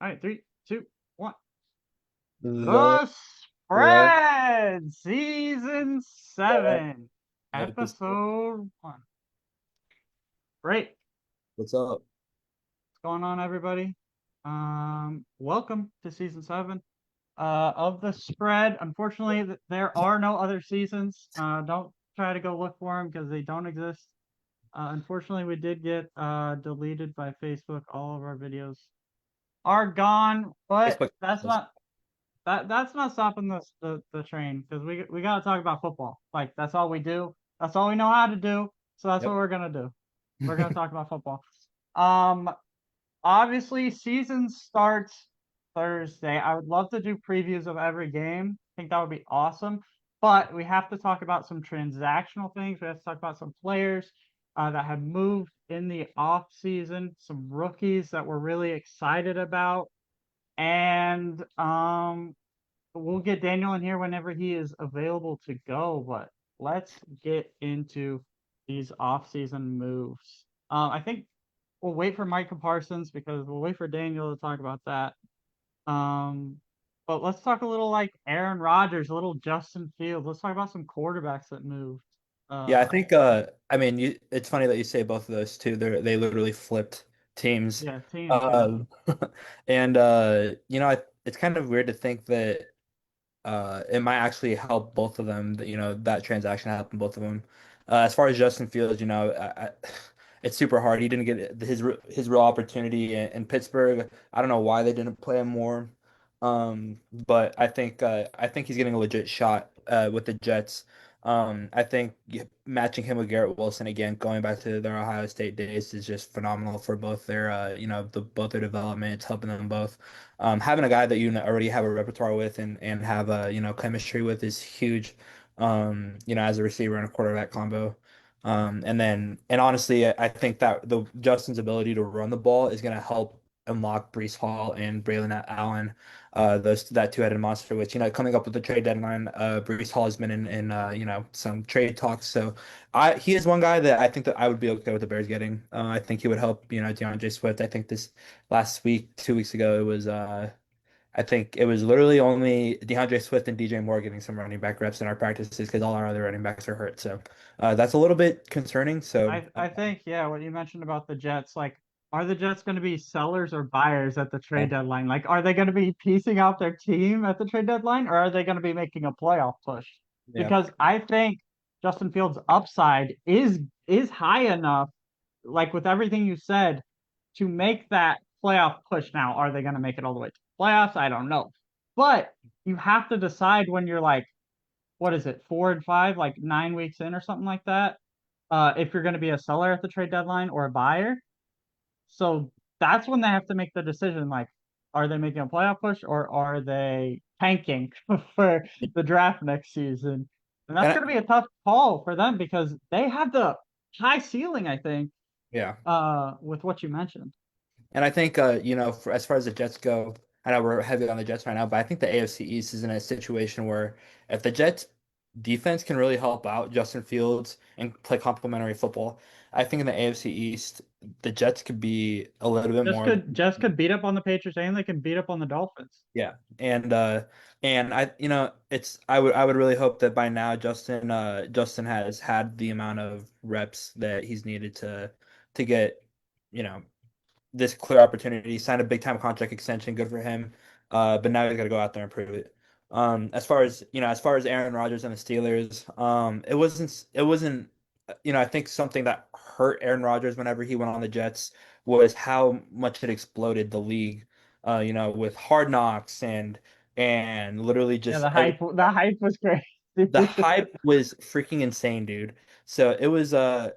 All right, three, two, one. The The Red Spread, Season Red 7, episode. Episode 1. Great. What's up? What's going on, everybody? Welcome to Season 7 of The Spread. Unfortunately, there are no other seasons. Don't try to go look for them because they don't exist. Unfortunately, we did get deleted by Facebook. All of our videos are gone, but Facebook. that's not stopping the train because we gotta talk about football. Like that's all we do. That's all we know how to do. So that's what Yep. we're gonna do. We're gonna talk about football. Um, Obviously season starts Thursday. I would love to do previews of every game. I think that would be awesome. But we have to talk about some transactional things. We have to talk about some players that have moved in the off season, some rookies that we're really excited about, and we'll get Daniel in here whenever he is available to go, but let's get into these off-season moves. I think we'll wait for Micah Parsons because we'll wait for Daniel to talk about that. Um, but let's talk a little like Aaron Rodgers, a little Justin Fields. Let's talk about some quarterbacks that moved. Yeah, I Uh, think I mean it's funny that you say both of those two. They literally flipped teams. yeah, teams, yeah. Um and it's kind of weird to think that it might actually help both of them, that that transaction happened both of them. As far as Justin Fields, it's super hard. He didn't get his real opportunity in Pittsburgh. I don't know why they didn't play him more. But I think he's getting a legit shot with the Jets. I think matching him with Garrett Wilson again, going back to their Ohio State days, is just phenomenal for both their both their development. It's helping them both. Having a guy that already have a repertoire with and have a chemistry with is huge. As a receiver and a quarterback combo. And honestly, I think that the Justin's ability to run the ball is going to help unlock Breece Hall and Braylon Allen, that two-headed monster. Which coming up with the trade deadline, Breece Hall has been in some trade talks. So he is one guy that I think that I would be okay with the Bears getting. I think he would help DeAndre Swift. I think this last week, 2 weeks ago, it was I think it was literally only DeAndre Swift and DJ Moore getting some running back reps in our practices because all our other running backs are hurt. So that's a little bit concerning. So I think yeah, what you mentioned about the Jets, like, are the Jets going to be sellers or buyers at the yeah, trade deadline? Like, are they going to be piecing out their team at the trade deadline, or are they going to be making a playoff push? yeah. Because I think Justin Fields' upside is high enough, like with everything you said, to make that playoff push. Now, are they going to make it all the way to the playoffs? I don't know, but you have to decide when you're like, what is it, 4 and 5, like 9 weeks in or something like that, if you're going to be a seller at the trade deadline or a buyer. So that's when they have to make the decision, like, are they making a playoff push or are they tanking for the draft next season? And that's And going to be a tough call for them because they have the high ceiling, I think, yeah. with what you mentioned. And I think, as far as the Jets go, I know we're heavy on the Jets right now, but I think the AFC East is in a situation where if the Jets defense can really help out Justin Fields and play complementary football, I think in the AFC East, the Jets could be a little bit Just more. could just could beat up on the Patriots and they can beat up on the Dolphins. Yeah. And I would really hope that by now Justin has had the amount of reps that he's needed to get, you know, this clear opportunity. He signed a big time contract extension, good for him. But now he's got to go out there and prove it. As far as Aaron Rodgers and the Steelers, it wasn't I think something that hurt Aaron Rodgers whenever he went on the Jets was how much it exploded the league. With Hard Knocks and literally Yeah, just every the hype was crazy. the hype was freaking insane, dude. So it was to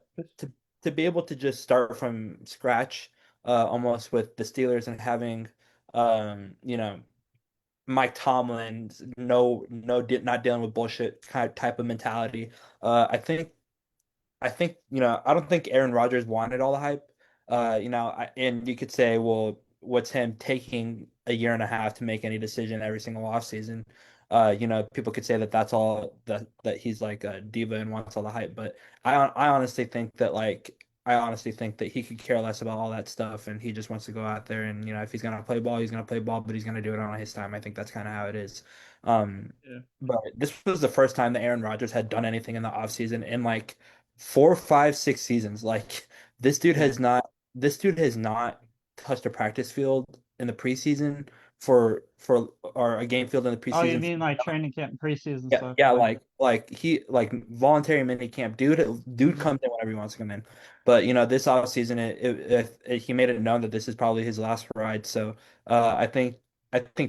be able to just start from scratch, almost with the Steelers and having um, you know, Mike Tomlin's not dealing with bullshit kind of type of mentality. I think I don't think Aaron Rodgers wanted all the hype. And you could say, well, what's him taking a year and a half to make any decision every single offseason? People could say that that's all that he's like a diva and wants all the hype, but I honestly think that like I honestly think that he could care less about all that stuff, and he just wants to go out there and if he's gonna play ball, he's gonna play ball, but he's gonna do it on his time. I think that's kind of how it is. Um, Yeah. but this was the first time that Aaron Rodgers had done anything in the offseason in like 4, 5, 6 seasons. Like Yeah. this dude has not touched a practice field in the preseason for or a game field in the Oh, you preseason. mean like training camp and preseason Yeah, stuff? yeah, Like, like voluntary mini camp. Dude mhm. comes in whenever he wants to come in. But this offseason, he made it known that this is probably his last ride. So I think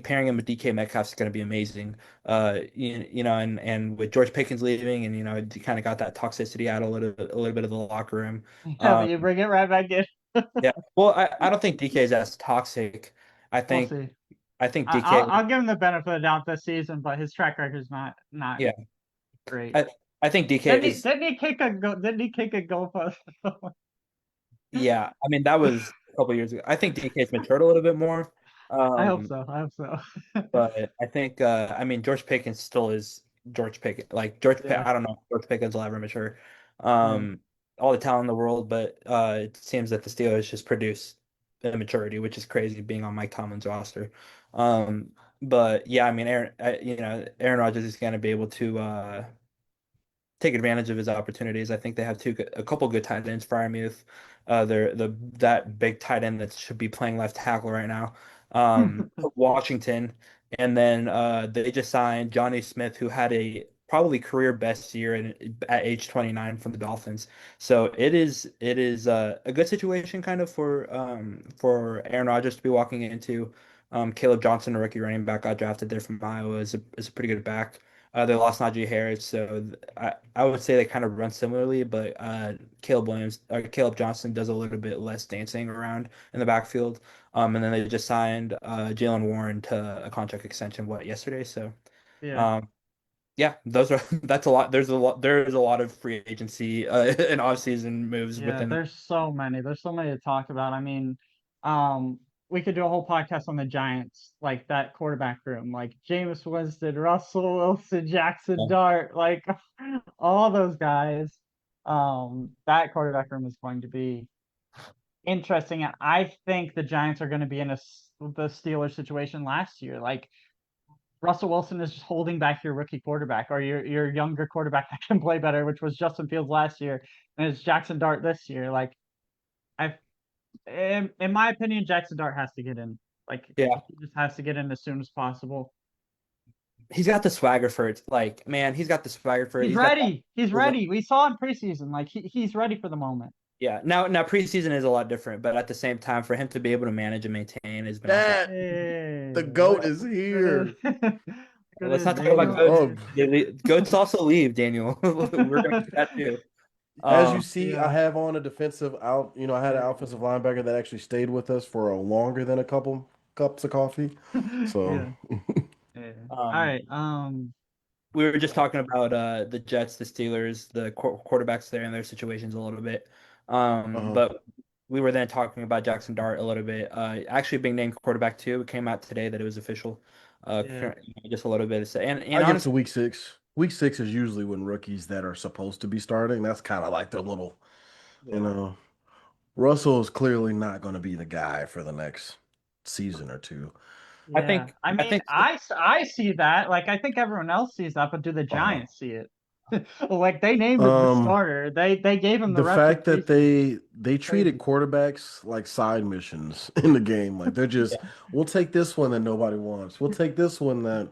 pairing him with DK Metcalf is going to be amazing. And with George Pickens leaving, and he kind of got that toxicity out a little bit of the locker room. Yeah, but Um, you bring it right back in. yeah. Well, I don't think DK is as toxic. I We'll think see. I think I'll DK. I'll give him the benefit of the doubt this season, but his track record's not Yeah, great. I think DK is. Didn't he kick a go? Didn't he kick a goal post? Yeah, I mean that was a couple years ago. I think DK's matured a little bit more. I hope Um, so. I hope so. but I think I mean George Pickens still is George Pickens. Like Yeah, I don't know if George Pickens will ever mature. yeah. All the talent in the world, but it seems that the Steelers just produce immaturity, which is crazy being on Mike Tomlin's roster. Um, but yeah, I mean Aaron Rodgers is going to be able to take advantage of his opportunities. I think they have a couple good tight ends. Freiermuth, that big tight end that should be playing left tackle right now. Washington, and then they just signed Johnny Smith, who had a probably career best year at age 29 from the Dolphins. So it is a good situation kind of for Aaron Rodgers to be walking into. Caleb Johnson, a rookie running back, got drafted there from Iowa, is a pretty good back. They lost Najee Harris, so I would say they kind of run similarly, but Caleb Johnson does a little bit less dancing around in the backfield. And then they just signed Jalen Warren to a contract extension yesterday. So Yeah. um, yeah, those are that's a lot. There's a lot of free agency and offseason moves Yeah, within. there's so many. There's so many to talk about. I mean, we could do a whole podcast on the Giants, like that quarterback room, like Jameis Winston, Russell Wilson, Jackson Dart, like all those guys. That quarterback room is going to be interesting. And I think the Giants are going to be in the Steelers situation last year. Like Russell Wilson is just holding back your rookie quarterback or your younger quarterback that can play better, which was Justin Fields last year, and it's Jackson Dart this year. Like I, in my opinion, Jackson Dart has to get in. Like Yeah, he just has to get in as soon as possible. he's got the swagger for it. Like man, he's got the swagger for it. He's He's got ready. He's that. ready. We saw in preseason. Like he's ready for the moment. Yeah. Now preseason is a lot different, but at the same time, for him to be able to manage and maintain has been awesome. Dad, Hey, the goat is good is here. good Let's is not talk about Hold Daniel. goats. up. Goats also leave, Daniel. We're gonna get that too. As you Um, see, I Yeah. have on a defensive out. I had an offensive linebacker that actually stayed with us for a longer than a couple cups of coffee. So, Yeah. Yeah. All um, right. we were just talking about the Jets, the Steelers, the quarterbacks there and their situations a little bit. uh-huh. But we were then talking about Jackson Dart a little bit. Actually being named quarterback too. It came out today that it was official. Yeah. Just a little bit. And I give it to honestly, week 6. Week 6 is usually when rookies that are supposed to be starting. That's kind of like their little, you yeah. know. Russell is clearly not going to be the guy for the next season or two. I Yeah. think I I mean, think I see that. Like, I think everyone else sees that, but do the Uh-huh. Giants see it? Like, they named him the Um, starter. They gave him the the reps in fact that preseason. they treated Crazy. quarterbacks like side missions in the game, like they're just, yeah. we'll take this one that nobody wants. We'll take this one that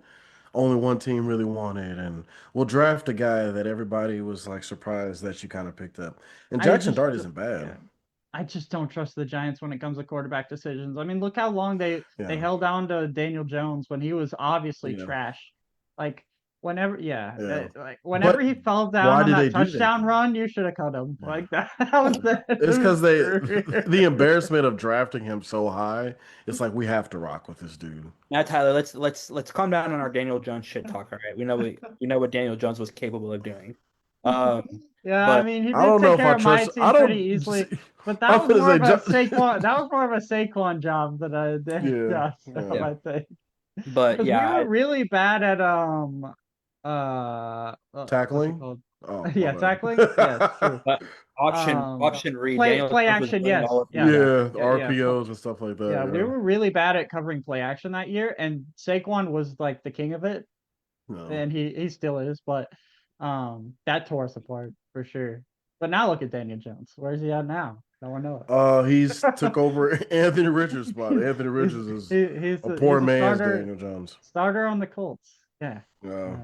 only one team really wanted, and we'll draft a guy that everybody was like surprised that you kind of picked up. And I Jackson just, Dart isn't bad. yeah. I just don't trust the Giants when it comes to quarterback decisions. I mean, look how long they Yeah, held down to Daniel Jones when he was obviously yeah, trash. Like whenever, yeah, yeah. like whenever But he fell down why on did they that do that touchdown though? run, you should have cut him. Yeah. Like that, that was the end It's of his because they the career. embarrassment of drafting him so high. It's like we have to rock with this dude. Now, Tyler, let's calm down on our Daniel Jones shit talk. All right, we know what Daniel Jones was capable of doing. Yeah, I But mean, he I did don't know take if care I of my trust. I team pretty don't. easily, but that I'm was gonna more say, of a Saquon. That was more of a Saquon job than a yeah, Josh job, yeah. yeah, I think. but Because we yeah, were really bad at what's it Tackling. called? Oh, my Yeah, bad. tackling. Yeah, true. But option Um, option read. play Daniel play Jones was action. winning Yes. all of Yeah. Yeah, Yeah. RPOs and stuff like Yeah, that. we were really bad at covering play action that year, and Saquon was like the king of it, No. and he still is. But that tore us apart for sure. But now look at Daniel Jones. Where's he at now? No one knows. He's took over Anthony Richards' spot. Anthony Richards is He's a the poor he's a man's starter Daniel Jones. on the Colts. Yeah. Yeah.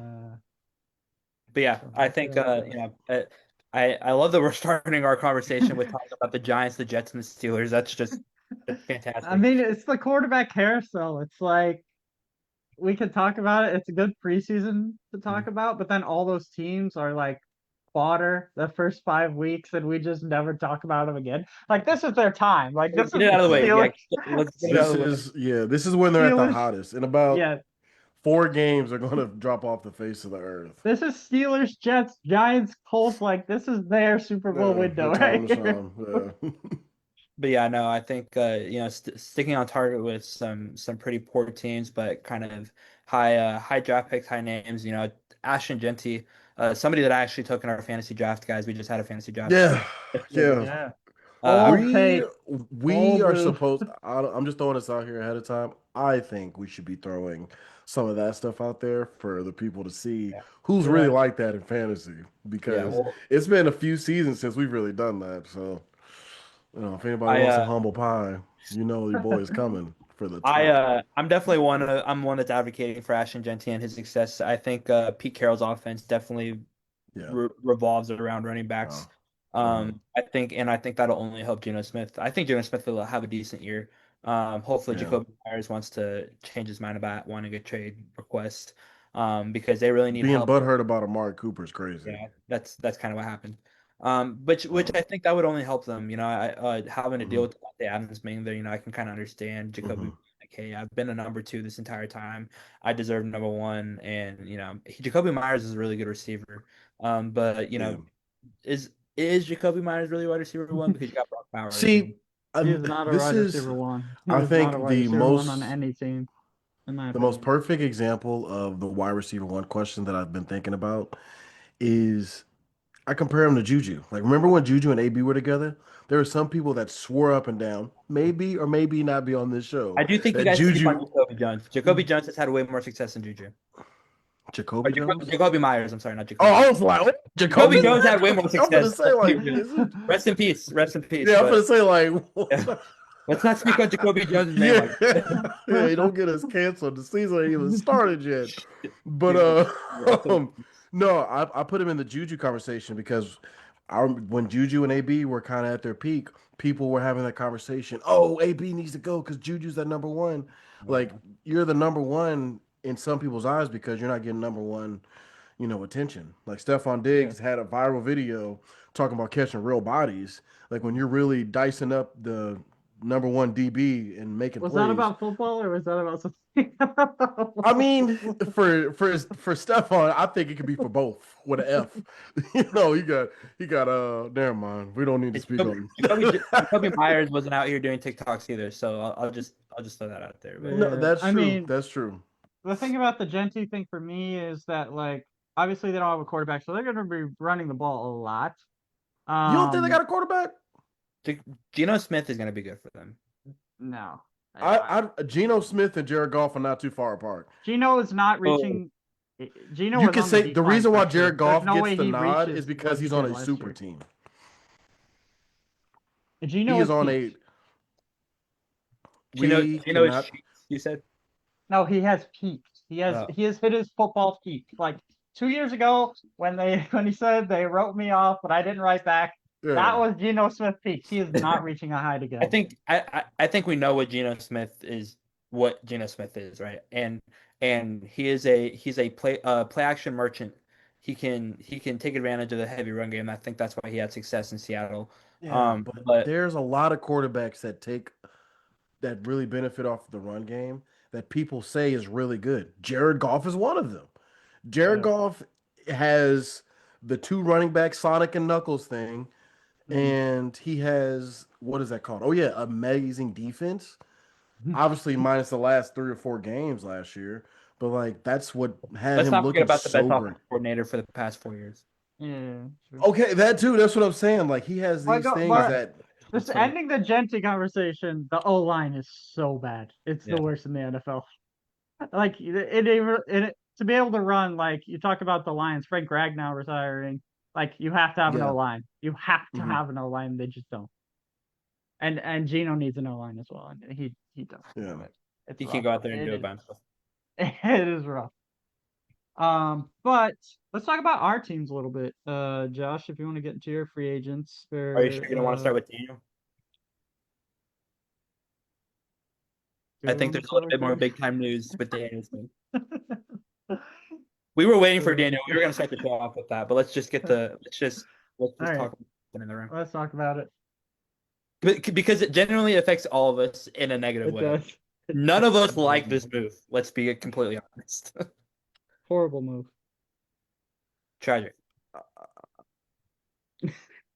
But yeah, So I we'll see think how that you goes. know, I love that we're starting our conversation with talking about the Giants, the Jets, and the Steelers. That's I fantastic. mean, it's the quarterback carousel. It's like we could talk about it. It's a good preseason to talk about, but then all those teams are like fodder the first 5 weeks, and we just never talk about them again. Like this is their time. Like this Get is it out of the the way. Yeah, Steelers. let's get it out This of the way. is this is when they're at the Steelers. hottest. In about Yeah, 4 games, they're going to drop off the face of the earth. this is Steelers, Jets, Giants, Colts. Like this is their Super Bowl Yeah, window the time right to here. shine. Yeah. But yeah, no, I think you know, sticking on target with some pretty poor teams, but kind of high draft picks, high names. You know, Ashton Genty, somebody that I actually took in our fantasy draft, guys. We just had a fantasy draft. Yeah. Yeah. Yeah. Uh, Bold We take. we Bold are move. supposed. I'm just throwing this out here ahead of time. I think we should be throwing some of that stuff out there for the people to see Yeah. who's You're really right. like that in fantasy yeah, because well, it's been a few seasons since we've really done that. So, if anybody wants a I humble pie, your boy is coming for the top. I'm definitely I'm one that's advocating for Ashton Genty and his success. I think Pete Carroll's offense definitely Yeah. revolves around running backs. I think that'll only help Geno Smith. I think Geno Smith will have a decent year. Hopefully Yeah. Jacoby Myers wants to change his mind about wanting a trade request. Because they really need Being help. butthurt about Amari Cooper is crazy. Yeah, that's kind of what happened. Which I think that would only help them. You know, having to deal with Devontae Adams being there, you know, I can kind of understand Jacoby. Like, hey, I've been a number 2 this entire time. I deserve number 1, and you know, Jacoby Myers is a really good receiver. But you know, is Jacoby Myers really wide receiver 1 because you got Brock Bowers? See, He is not a this wide is, receiver one. He I is not a think, wide the receiver one on most any team, in my the most opinion. perfect example of the wide receiver 1 question that I've been thinking about is I compare him to Juju. Like, remember when Juju and AB were together? There were some people that swore up and down, maybe or maybe not be on this show, I do think you that guys sleep on Juju, Jacoby Jones. Jacoby Jones has had way more success than Juju. Or Jacoby Jones. Jacoby Myers. I'm sorry, not Oh, Jacoby. I was like, what? Jacoby Jacoby? Jones had way more I'm gonna success say than like, Juju. is it? Rest in peace. Rest in peace. Yeah, I'm But gonna say like, yeah. Let's not speak on Jacoby Jones' name yeah, like that. yeah. Don't get us canceled. The season ain't even started yet. But no, I put him in the Juju conversation because when Juju and AB were kind of at their peak, people were having that conversation. Oh, AB needs to go because Juju's that number 1. Like, you're the number 1 in some people's eyes because you're not getting number 1, attention. Like, Stephon Diggs had a viral video talking about catching real bodies. Like, when you're really dicing up the number 1 DB and making Was plays. that about football or was that about something? I mean, for Stephon, I think it could be for both with an F. He got never mind. We don't need to speak on Jacoby Myers wasn't out here doing TikToks either, so I'll just throw that out there. But No, that's I true. mean, That's true. the thing about the Genty thing for me is that, like, obviously they don't have a quarterback, so they're going to be running the ball a lot. You don't think they got a quarterback? Geno Smith is going to be good for them. No. Geno Smith and Jared Goff are not too far apart. Geno is not reaching. Geno You is can on say the decline reason why for sure. Jared There's Goff no way gets the he nod reaches is because what he he's on did a last super year. team. Geno He is on peaked. Geno is cannot. cheap, you said? No, he has peaked. He has hit his football peak. Like 2 years ago when he said they wrote me off, but I didn't write back. Yeah. That was Geno Smith peak. He is not reaching a height again. I think we know what Geno Smith is, right? And he's a play action merchant. He can take advantage of the heavy run game. I think that's why he had success in Seattle. Yeah, but there's a lot of quarterbacks that really benefit off the run game that people say is really good. Jared Goff is one of them. Jared Goff has the 2 running back Sonic and Knuckles thing, and he has, what is that called? Oh yeah, amazing defense. Obviously, minus the last 3 or 4 games last year, but like that's what had let's him not forget looking about the so best great. offensive coordinator for the past 4 years. Yeah. True. Okay, that too. That's what I'm saying. Like he has But these go- things but that. just funny. ending the Genti conversation, the O line is so bad. It's the Yeah. worst in the NFL. Like to be able to run, like you talk about the Lions, Frank Ragnow retiring, like you have to have an Yeah. O line. You have to Mhm. have an O line. They just don't. And Gino needs an O line as well, and he doesn't Yeah. have it. It's He rough. can go out there and It do it is. by himself. It is rough. But let's talk about our teams a little bit. Josh, if you want to get into your free agents Are you sure for you don't want to start with Daniel? do I we think want to there's a little start bit more with big time news with Daniel's thing. We were waiting for Daniel? Daniel. We were gonna start the show off with that, but let's just All right, talk about it in the room. let's talk about it. Because it generally affects all of us in a negative It way. does. None of us like this move. Let's be completely honest. Horrible move. Tragic.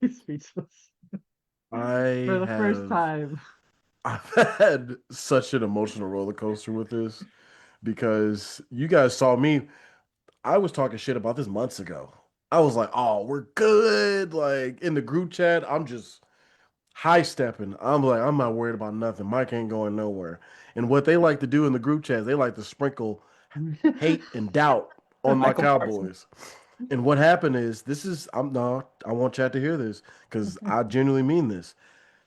He's speechless. I For the first have time. I've had such an emotional roller coaster with this because you guys saw me. I was talking shit about this months ago. I was like, "Oh, we're good." Like in the group chat, I'm just high stepping. I'm like, I'm not worried about nothing. Mike ain't going nowhere. And what they like to do in the group chats, they like to sprinkle hate and doubt on my Michael Parsons. Cowboys. And what happened is, this is I'm no, I want Chad to hear this because I genuinely mean this.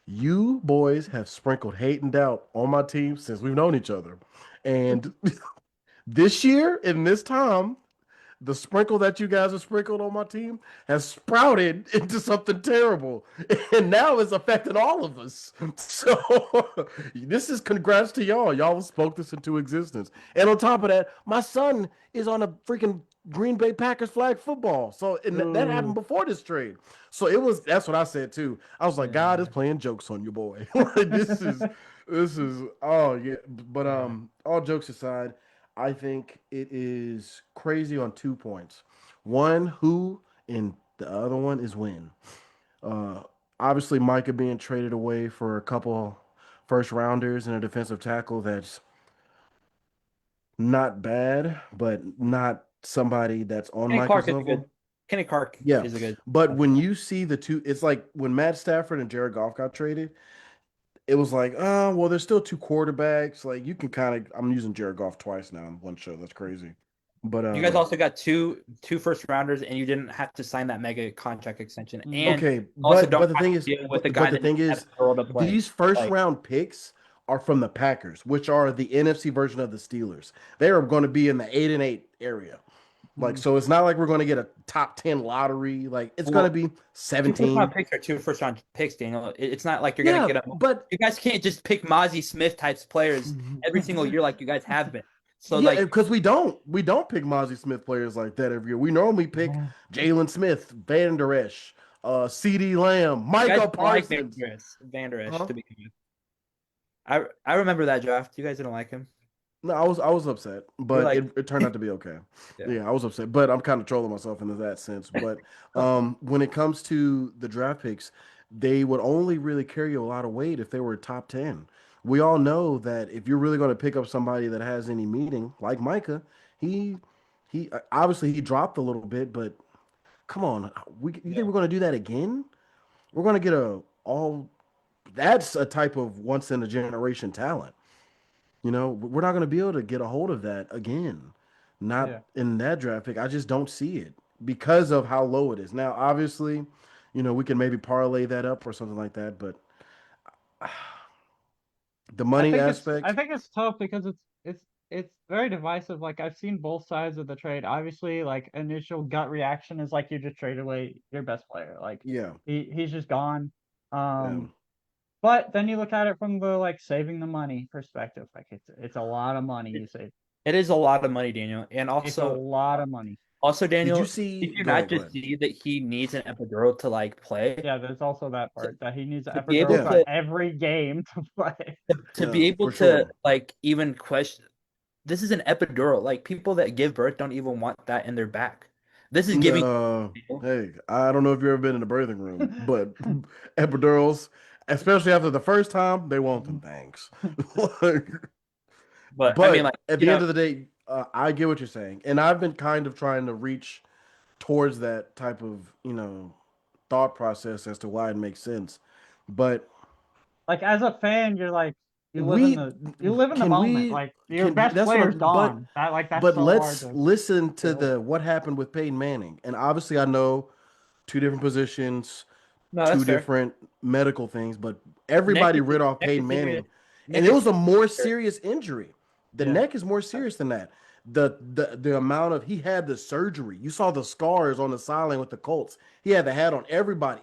You boys have sprinkled hate and doubt on my team since we've known each other. And this year, in this time, the sprinkle that you guys have sprinkled on my team has sprouted into something terrible. And now it's affecting all of us. So this is congrats to y'all. Y'all spoke this into existence. And on top of that, my son is on a freaking Green Bay Packers flag football. So and that happened before this trade. So that's what I said too. I was like, God is playing jokes on you, boy. Like, this is oh yeah. But all jokes aside, I think it is crazy on 2 points. One, who, and the other one is when. Uh, Obviously, Micah being traded away for a couple first rounders and a defensive tackle that's not bad, but not somebody that's on Kenny Clark Micah's is a level. good. Kenny Clark Yeah, is a good. but when you see the two, it's like when Matt Stafford and Jared Goff got traded, it was like, oh, well, there's still two quarterbacks. Like you can kind of, I'm using Jared Goff twice now in one show. That's crazy. But You guys also got two first rounders, and you didn't have to sign that mega contract extension. And okay, also but don't the have thing to is, deal with the but guy the that thing needs is, to throw to play. these first Like, round picks are from the Packers, which are the NFC version of the Steelers. They are going to be in the 8-8 area. Like, so it's not like we're going to get a top 10 lottery. Like, it's going to be two first 17. round picks are two first round picks, Daniel. It's not like you're Yeah, gonna get a. but You guys can't just pick Mozzie Smith types players every single year like you guys have been. So yeah, like, because we don't pick Mozzie Smith players like that every year. We normally pick Jalen Smith, Van Der Esch, CD Lamb, you guys Micah don't like Parsons. Van Der Esch Huh? to begin with. I remember that draft. You guys didn't like him. No, I was upset, but like- it turned out to be okay. Yeah. Yeah, I was upset, but I'm kind of trolling myself into that sense. But when it comes to the draft picks, they would only really carry a lot of weight if they were top 10. We all know that if you're really going to pick up somebody that has any meaning, like Micah, he obviously he dropped a little bit, but come on, you think we're going to do that again? We're going to get a all that's a type of once in a generation talent. You know, we're not going to be able to get a hold of that again. Not Yeah. in that draft pick. I just don't see it because of how low it is. Now, obviously, we can maybe parlay that up or something like that, but the money I aspect, think it's tough because it's very divisive. Like I've seen both sides of the trade. Obviously, like initial gut reaction is like you just trade away your best player. Like yeah. he's just gone. Yeah. But then you look at it from the like saving the money perspective. Like it's a lot of money you save. It is a lot of money, Daniel, and It's a also lot of money. Daniel. Did you see? Did you Go not ahead, go just ahead. see that he needs an epidural to like play? Yeah, there's also that part that he needs an To be epidural able for to every game to play. to Yeah, be able for to sure. like even question. This is an epidural. Like people that give birth don't even want that in their back. This is giving. Hey, I don't know if you've ever been in the birthing room, but epidurals, especially after the first time, they want them things. But I But mean, like at the end of the day, I get what you're saying, and I've been kind of trying to reach towards that type of, thought process as to why it makes sense. But Like as a fan, you're like we you live in the can moment. we Like your can best that's what player's I'm gone. That's but so hard let's to listen to deal with. the what happened with Peyton Manning. And obviously I know two different positions, No, that's two fair. different medical things, but Neck everybody is rid off neck Peyton is serious. Manning. And Neck it is was a more serious. serious injury. The Yeah. neck is more serious than that. The amount of he had the surgery. You saw the scars on the sideline with the Colts. He had the hat on everybody.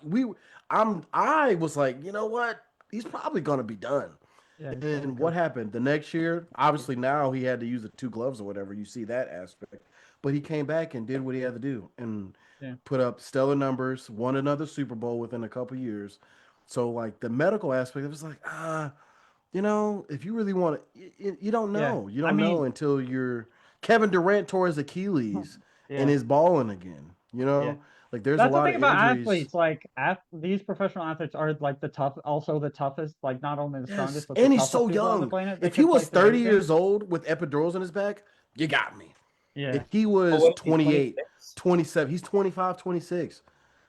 I was like, you know what? He's probably gonna be done. Yeah, he's probably And what good. happened the next year? Obviously, now he had to use the two gloves or whatever. You see that aspect, but he came back and did what he had to do and Yeah. put up stellar numbers. Won another Super Bowl within a couple years. So, like the medical aspect, it was like, if you really want to, you don't Yeah. know. You I don't know mean, until you're Kevin Durant tore his Achilles and yeah. is balling again. Yeah. Like there's a That's the lot thing of about injuries. athletes. Like these professional athletes are like also the toughest. Like not only the Yes, strongest, but the and he's toughest so people on the young. planet. They If he could play was through 30 anything. years old with epidurals in his back, you got me. Yeah. If he Oh, was what is he, 28, 26? 27, he's 25, 26.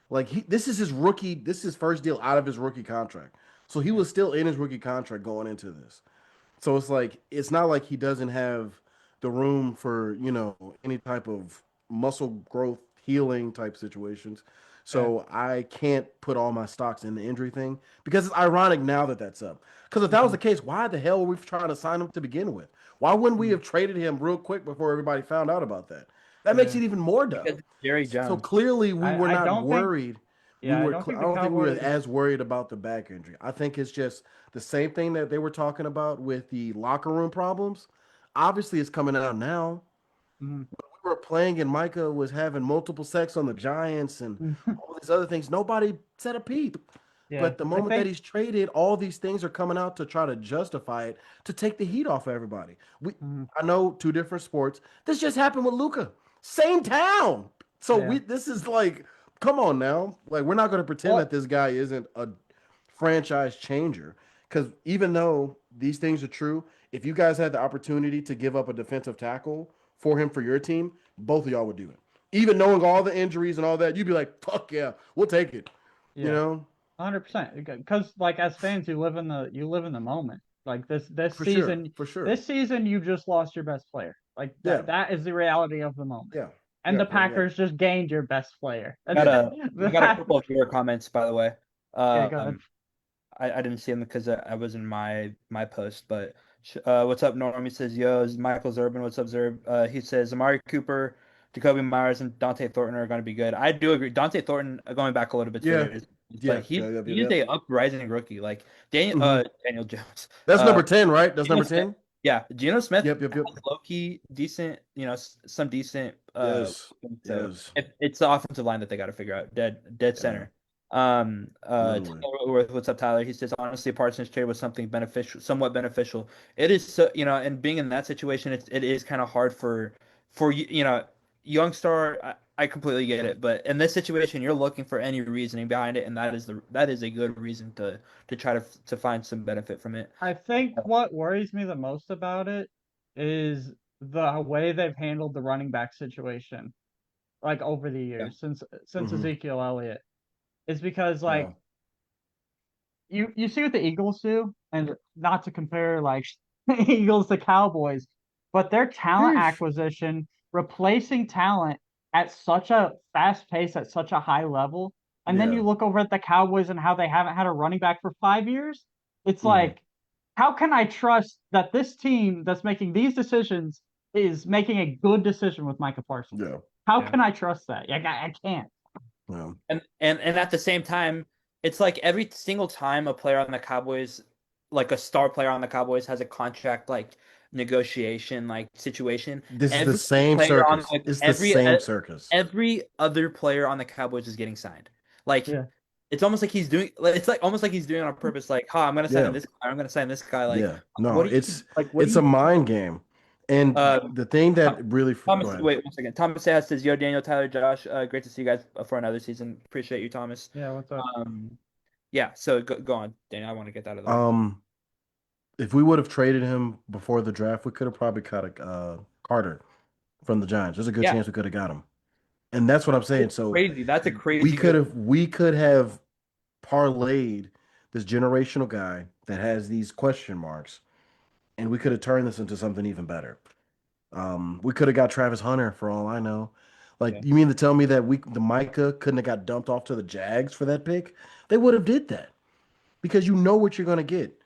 Like this is his rookie, this is his first deal out of his rookie contract. So he Yeah. was still in his rookie contract going into this. So it's like it's not like he doesn't have the room for, any type of muscle growth healing type situations. Yeah. So I can't put all my stocks in the injury thing because it's ironic now that that's up. Because if that was Mhm. the case, why the hell were we trying to sign him to begin with? Why wouldn't we Mhm. have traded him real quick before everybody found out about that? That makes Yeah. it even more Because dumb. it's Jerry So Jones. clearly we were I not don't think. worried. Yeah, I don't I think the don't think we were Cowboys. as worried about the back injury. I think it's just the same thing that they were talking about with the locker room problems. Obviously, it's coming out now. Mhm. We were playing and Micah was having multiple sacks on the Giants and all these other things. Nobody said a peep. Yeah, But the I moment that think. he's traded, all these things are coming out to try to justify it to take the heat off of everybody. Mhm. I know two different sports. This just happened with Luca. Same town. So Yeah. this is like, come on now. Like we're not going to pretend Well, that this guy isn't a franchise changer. Because even though these things are true, if you guys had the opportunity to give up a defensive tackle for him for your team, both of y'all would do it. Even knowing all the injuries and all that, you'd be like, fuck yeah, we'll take it. You yeah, know? 100%. Because like as fans, you live in the moment. Like For sure. For sure. this season you just lost your best player. Like Yeah. that is the reality of the moment. Yeah. And the Yeah. Packers just gained your best player. And Got Yeah. a couple of your comments, by the way. Okay, go ahead. I didn't see them because I was in my post, but what's up, Norm? He says, "Yo, is Michael Zerban. What's up, Zerb?" He says, "Amari Cooper, Jacoby Myers, and Dante Thornton are going to be good." I do agree. Dante Thornton, going back a little bit Yeah. to Yeah. but Yeah. Yeah. he's a uprising rookie. Like Mhm. Daniel Jones, That's number 10, right? That's Geno number Smith, 10? yeah, Geno Smith Yep. has low key decent, some decent. Yes. So Yes. it's the offensive line that they got to figure out. Dead Yeah. center. Literally. What's up, Tyler? He says, honestly, Parsons trade was something beneficial, somewhat beneficial. It is so, and being in that situation, it is kind of hard for young star. I completely get it, but in this situation, you're looking for any reasoning behind it, and that is a good reason to try to find some benefit from it. I think what worries me the most about it is the way they've handled the running back situation, like over the Yeah. years since Hmm. Ezekiel Elliott. Is because Yeah. like you see what the Eagles do, and not to compare like Eagles to Cowboys, but their talent Sheesh. acquisition, replacing talent at such a fast pace, at such a high level, and then Yeah. you look over at the Cowboys and how they haven't had a running back for 5 years. It's Hmm. like, how can I trust that this team that's making these decisions is making a good decision with Micah Parsons? Yeah. How Yeah. can I trust that? I can't. Yeah. And at the same time, it's like every single time a player on the Cowboys, like a star player on the Cowboys, has a contract like negotiation like situation, This is the every same player on circus. like It's the same circus. every other player on the Cowboys is getting signed. Like Yeah. it's almost like he's doing it's like almost like he's doing it on purpose. Like, huh, I'm gonna sign Yeah. this guy. I'm gonna sign this guy. Like, Yeah. No, what do you like? What do it's a you? mind game. And Uh, the thing that really go Thomas, ahead. wait 1 second. Thomas says, "Yo, Daniel, Tyler, Josh, great to see you guys for another season. Appreciate you, Thomas." Yeah, what's up? Yeah. So go on, Daniel. I want to get that out of the way. Um, if we would have traded him before the draft, we could have probably cut a Carter from the Giants. There's a good Yeah, chance we could have got him. And that's what I'm saying. So Crazy. That's a crazy. we could have parlayed this generational guy that has these question marks, and we could have turned this into something even better. We could have got Travis Hunter for all I know. Like, Yeah. you mean to tell me that the Micah couldn't have got dumped off to the Jags for that pick? They would have did that because you know what you're gonna get.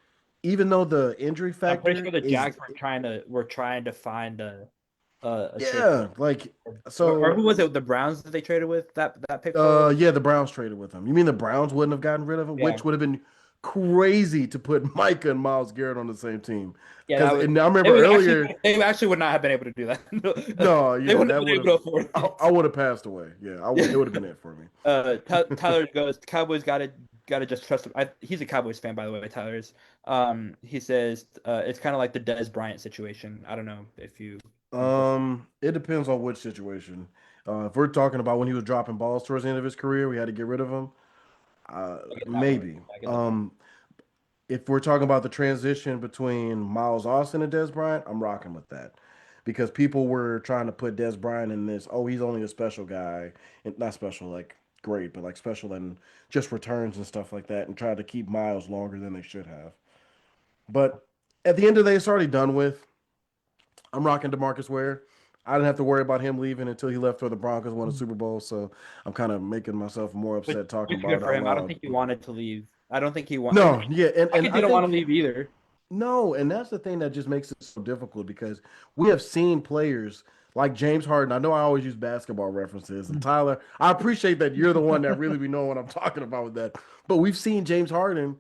Even though the injury I'm pretty factor sure the is, Jags were trying to find a safety. yeah, like Or so. who was it? The Browns that they traded with that pick for? Yeah, the Browns traded with him. You mean the Browns wouldn't have gotten rid of him, Yeah. which would have been crazy to put Micah and Miles Garrett on the same team. Yeah, that Because was. and I remember earlier. They actually would not have been able to do that. No, They yeah, wouldn't that have been would able to have. afford it. I would have passed away. Yeah, it would have been it for me. Tyler goes, Cowboys gotta just trust him. He's a Cowboys fan, by the way. Tyler's. He says it's kind of like the Dez Bryant situation. I don't know if you. It depends on which situation. If we're talking about when he was dropping balls towards the end of his career, we had to get rid of him. Maybe. If we're talking about the transition between Miles Austin and Dez Bryant, I'm rocking with that. Because people were trying to put Dez Bryant in this, oh, he's only a special guy. And not special, like great, but like special and just returns and stuff like that, and tried to keep Miles longer than they should have. But at the end of the day, it's already done with. I'm rocking DeMarcus Ware. I didn't have to worry about him leaving until he left for the Broncos, won a Super Bowl. So I'm kind of making myself more upset talking about Good it for out him. I don't loud. think he wanted to leave. I don't think he wanted. No, yeah, and I think he I don't want to think leave either. no, and that's the thing that just makes it so difficult because we have seen players like James Harden. I know I always use basketball references, and Tyler, I appreciate that you're the one that really be knowing what I'm talking about with that. But we've seen James Harden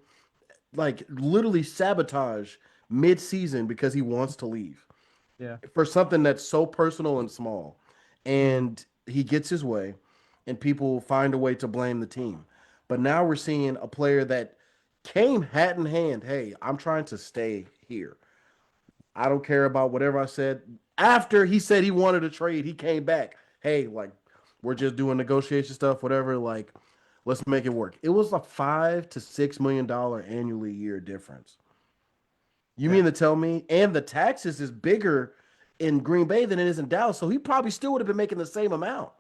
like literally sabotage mid-season because he wants to leave. Yeah. For something that's so personal and small. And he gets his way, and people find a way to blame the team. But now we're seeing a player that came hat in hand. Hey, I'm trying to stay here. I don't care about whatever I said. After he said he wanted to trade, he came back. Hey, like, we're just doing negotiation stuff, whatever. Like, let's make it work. It was a $5 to $6 million annually year difference. You mean to tell me? And the taxes is bigger in Green Bay than it is in Dallas. So he probably still would have been making the same amount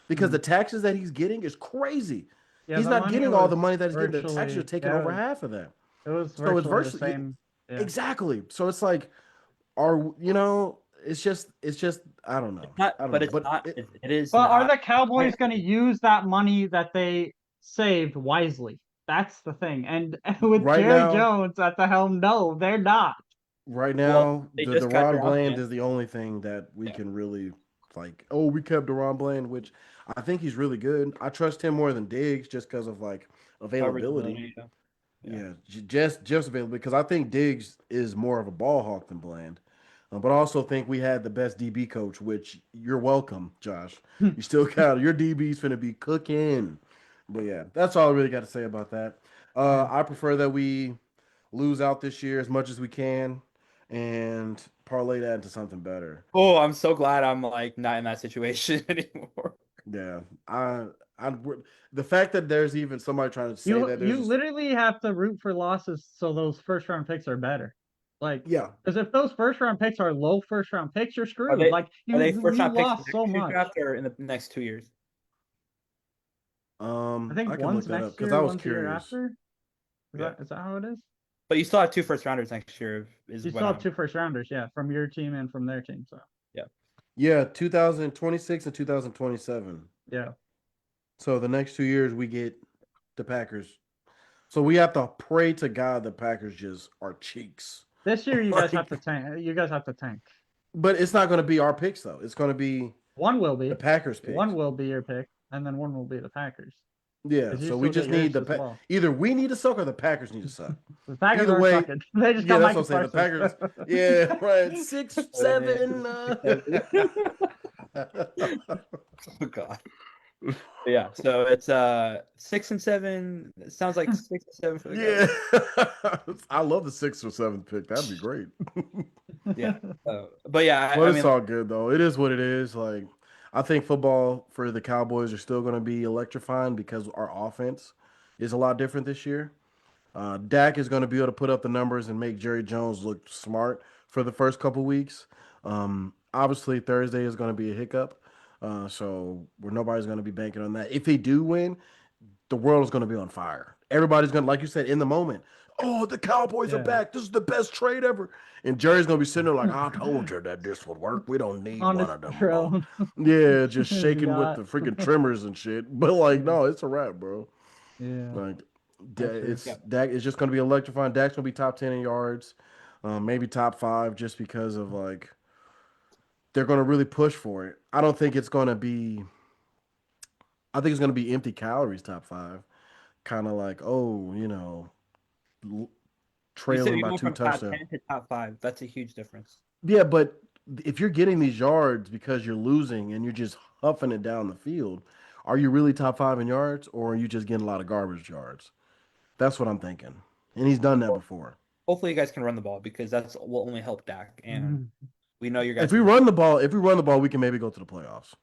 because the taxes that he's getting is crazy. Yeah, He's the not money getting all was the money that he's getting. The taxes are virtually- taking yeah, over half of that. It was So it's virtually the virtually same. Yeah. exactly. So it's like, it's just I don't know. Not, I don't but know. it's But not. It is. But are not- the Cowboys going to use that money that they saved wisely? That's the thing. And with Right Jerry now- Jones at the helm, no, they're not. right Well, now, they the just got Deron Deron Bland Bland. is the only thing that we Yeah. can really like. Oh, we kept Deron Bland, which I think he's really good. I trust him more than Diggs just because of like availability. Yeah. Yeah, just available because I think Diggs is more of a ball hawk than Bland. But I also think we had the best DB coach, which you're welcome, Josh. You still got your DB's finna be cooking. But yeah, that's all I really got to say about that. I prefer that we lose out this year as much as we can and parlay that into something better. Oh, I'm so glad I'm like not in that situation anymore. Yeah, the fact that there's even somebody trying to say You that you there's literally have to root for losses so those first round picks are better. Like, yeah. because if those first round picks are low first round picks, you're screwed. they- Like Are they you first round picks lost so next year much. draft or in the next 2 years? I think can one's look that up next because year, I was one's the year curious. after. Is Yeah. that how it is? But you still have 2 first rounders next year. Is You what still have I'm- 2 first rounders, yeah, from your team and from their team. So Yeah, 2026 and 2027. yeah, So the next 2 years we get the Packers. So we have to pray to God the Packers just are cheeks. this year you guys Like- have to tank. You guys have to tank. But it's not going to be our picks though. It's going to be One will be. the Packers picks. One will be your pick, and then one will be the Packers. Yeah. 'Cause you So we still just get need yours the as well. either we need to suck or the Packers need to suck. The Packers Either are way- sucking. They just yeah, got that's Micah what I'm saying. The Parsons. Yeah, right. 6, 7. Oh God. Yeah, so it's 6 and 7. It sounds like 6 and 7 for the Yeah. I love the 6th or 7th pick. That'd be great. Yeah. But yeah, But I it's mean, all good though. It is what it is. Like I think football for the Cowboys are still going to be electrifying because our offense is a lot different this year. Dak is going to be able to put up the numbers and make Jerry Jones look smart for the first couple weeks. Obviously Thursday is going to be a hiccup, So where nobody's going to be banking on that. If they do win, the world is going to be on fire. Everybody's going to, like you said, in the moment. Oh, the Cowboys are Yeah. back. This is the best trade ever. And Jerry's going to be sitting there like, I told you that this would work. We don't need On one his of them. throne. Yeah, just His shaking with yacht. the freaking trimmers and shit. But like, Yeah. no, it's a wrap, bro. Yeah. Like, That's true. it's Dak is just going to be electrifying. Dak's going to be top 10 in yards, maybe top 5, just because of like they're going to really push for it. I don't think it's going to be. I think it's going to be empty calories top 5. Kind of like, oh, l- You said trailing you by go 2 from top touchdowns. 10 to top 5. That's a huge difference. Yeah, but if you're getting these yards because you're losing and you're just huffing it down the field, are you really top 5 in yards, or are you just getting a lot of garbage yards? That's what I'm thinking. And he's done that before. Hopefully, you guys can run the ball because that's will only help Dak. And Mhm. we know your If guys. we run the ball, we can maybe go to the playoffs.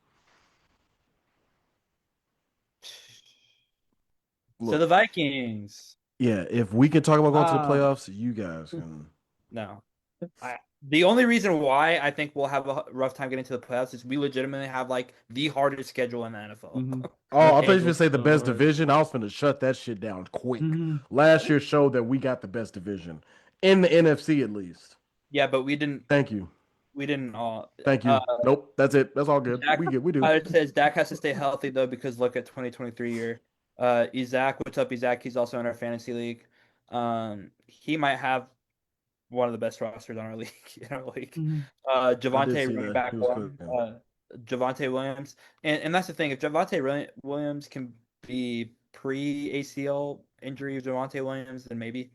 So the Look, Vikings. yeah, if we can talk about going to the Um, playoffs, you guys can. No. The only reason why I think we'll have a rough time getting to the playoffs is we legitimately have like the hardest schedule in the NFL. Mhm. Oh, I thought you were Schedule's gonna say the so best hard. division. I was gonna shut that shit down quick. Mhm. Last year showed that we got the best division in the NFC at least. Yeah, but we didn't. Thank you. We didn't all. Thank Uh, you. Nope, that's it. That's all good. Dak. We do. It says Dak has to stay healthy though because look at 2023 year. Isaac, what's up, Isaac? He's also in our fantasy league. He might have one of the best rosters on our league in our league. Mhm. I did Javante see running that. back He was one. cooking. Javante Williams, and that's the thing. If Williams can be pre ACL injury of Javante Williams, then maybe.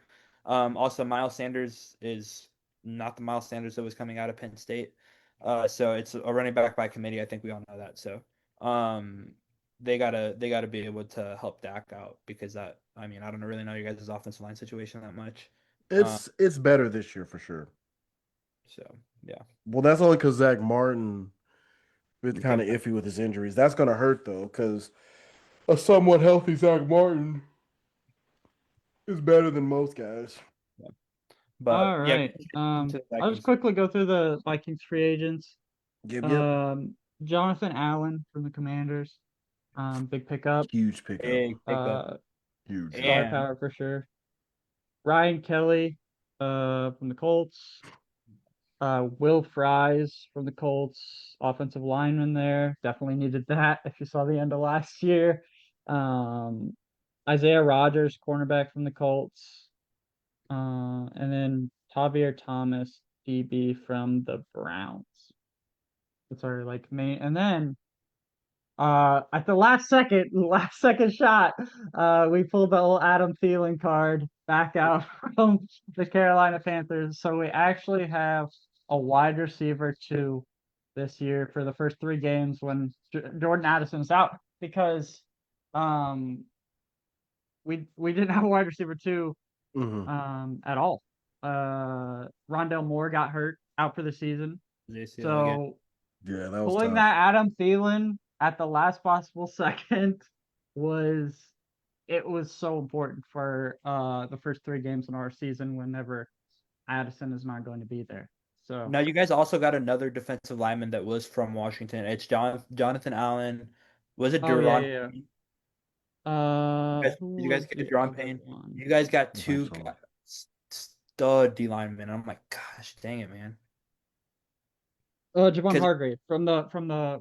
Also, Miles Sanders is not the Miles Sanders that was coming out of Penn State. So it's a running back by committee. I think we all know that. So they gotta be able to help Dak out because that. I mean, I don't really know you guys' offensive line situation that much. It's better this year for sure. So yeah. Well, that's only because Zach Martin is kind of Okay. iffy with his injuries. That's gonna hurt though, because a somewhat healthy Zach Martin is better than most guys. Yeah. But All yeah, right. to the I'll just Vikings. quickly go through the Vikings free agents. Yep. Jonathan Allen from the Commanders. Big pickup. Huge pickup. Big pickup. Huge. Star And power for sure. Ryan Kelly, from the Colts. Will Fries from the Colts, offensive lineman there. Definitely needed that if you saw the end of last year. Um, Isaiah Rogers, cornerback from the Colts. And then Javier Thomas, DB from the Browns. That's our like main. And then at the last second shot, we pulled the old Adam Thielen card back out from the Carolina Panthers. So we actually have a wide receiver 2 this year for the first 3 games when Jordan Addison's out because um we didn't have a wide receiver 2 Hmm. at all. Rondell Moore got hurt out for the season. JCL again. So Yeah, that was pulling tough. that Adam Thielen at the last possible second was it was so important for the first 3 games in our season whenever Addison is not going to be there. So Now you guys also got another defensive lineman that was from Washington. It's Jonathan Allen. Was it oh yeah, Duron? yeah, Payne? yeah. Did Who you guys was get the Duron other Payne? one? You guys got I think two so. stud D linemen. I'm like, gosh, dang it, man. Javon Because Hargrave from the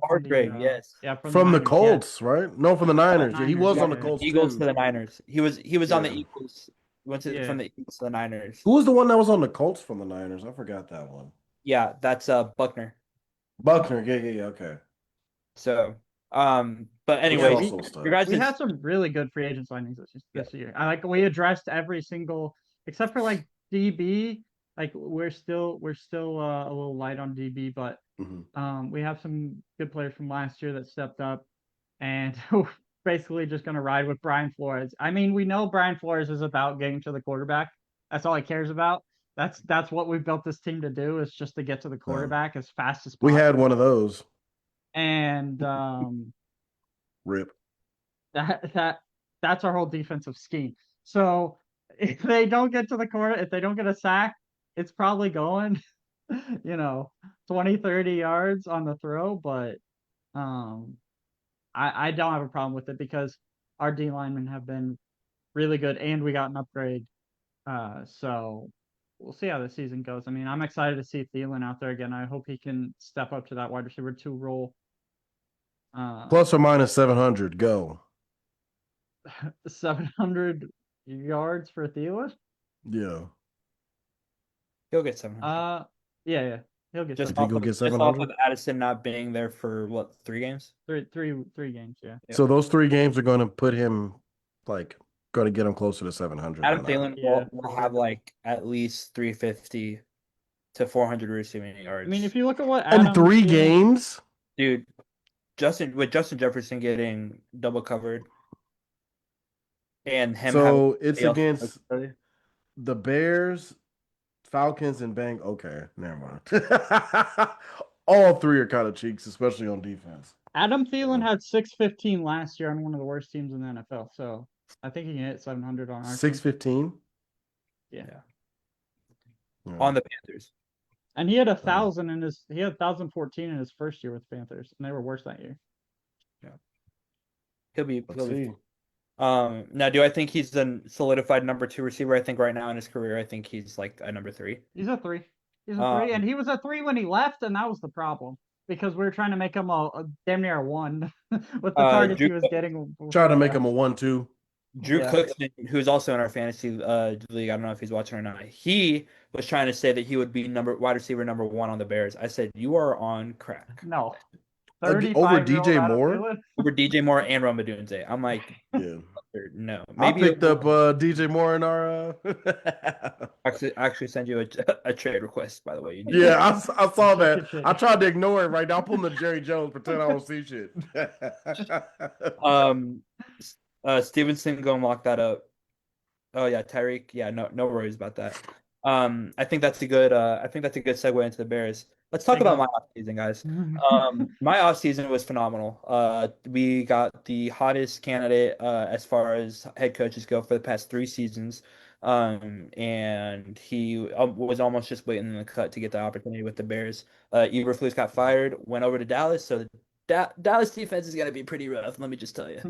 Hargrave, yes. yeah, from the From the Niners, yeah. Colts, right? No, from the Niners. Yeah, he Niners, was yeah, on the yeah. Colts Eagles too. to the Niners. He was on the Yeah. Eagles. Went Yeah. from the Eagles to the Niners. Who was the one that was on the Colts from the Niners? I forgot that one. Yeah, that's Buckner. Buckner. Yeah. Okay. So, but Which Yeah, is anyways, we also a stud. your guys we is had some really good free agent signings yeah. this year. I like we addressed every single except for like DB. Like we're still a little light on DB, but Hmm. we have some good players from last year that stepped up, and basically just gonna ride with Brian Flores. I mean, we know Brian Flores is about getting to the quarterback. That's all he cares about. That's what we've built this team to do is just to get to the quarterback as fast as We had possible. one of those. And Rip. that's our whole defensive scheme. So if they don't get to the corner, if they don't get a sack, it's probably going, 20, 30 yards on the throw, but I don't have a problem with it because our D linemen have been really good and we got an upgrade. So we'll see how the season goes. I mean, I'm excited to see Thielen out there again. I hope he can step up to that wide receiver 2 role. Plus or minus 700. Go. 700 yards for Thielen. Yeah. He'll get 700. Yeah, he'll get Just You think off he'll of, get just off 700? of Addison not being there for what, 3 games? three games. Yeah. So those 3 games are going to put him, like, going to get him closer to 700. Adam then, Thielen Yeah, will for have sure. like at least 350 to 400 receiving yards. I mean, if you look at what In Adam 3 Thielen, games? Dude, Justin Jefferson getting double covered and him having So it's somebody else against coach the Bears, Falcons, and Bang. Okay, never mind. All 3 are kind of cheeks, especially on defense. Adam Thielen had 615 last year on one of the worst teams in the NFL. So I think he can hit 700 on our team. 615? Yeah. Yeah. on the Panthers. And he had 1,000 in his. He had 1,014 in his first year with Panthers, and they were worse that year. He'll be. Let's see. Now, do I think he's the solidified number 2 receiver? I think right now in his career, I think he's like a number 3. He's a 3. He's a 3, and he was a 3 when he left, and that was the problem because we were trying to make him a damn near a 1 with the targets he was getting. Try to make him a 1-2. Drew Yeah. Cookson, who's also in our fantasy league, I don't know if he's watching or not. He was trying to say that he would be wide receiver number 1 on the Bears. I said, you are on crack. No. Over 35-year-old DJ Adam Moore? Thielen? Over DJ Moore and Rome Odunze. I'm like, Yeah. no. I Maybe picked up DJ Moore in our. actually send you a trade request, by the way. Yeah, I saw that. Shit. I tried to ignore it right now. I'm pulling the Jerry Jones, pretend I don't see shit. Stevenson, go and lock that up. Oh yeah, Tyreek. Yeah, no worries about that. I think that's a good segue into the Bears. Let's talk about my offseason, guys. My offseason was phenomenal. We got the hottest candidate as far as head coaches go for the past 3 seasons. And he was almost just waiting in the cut to get the opportunity with the Bears. Eberflus got fired, went over to Dallas, so the Dallas defense is gonna be pretty rough. Let me just tell you.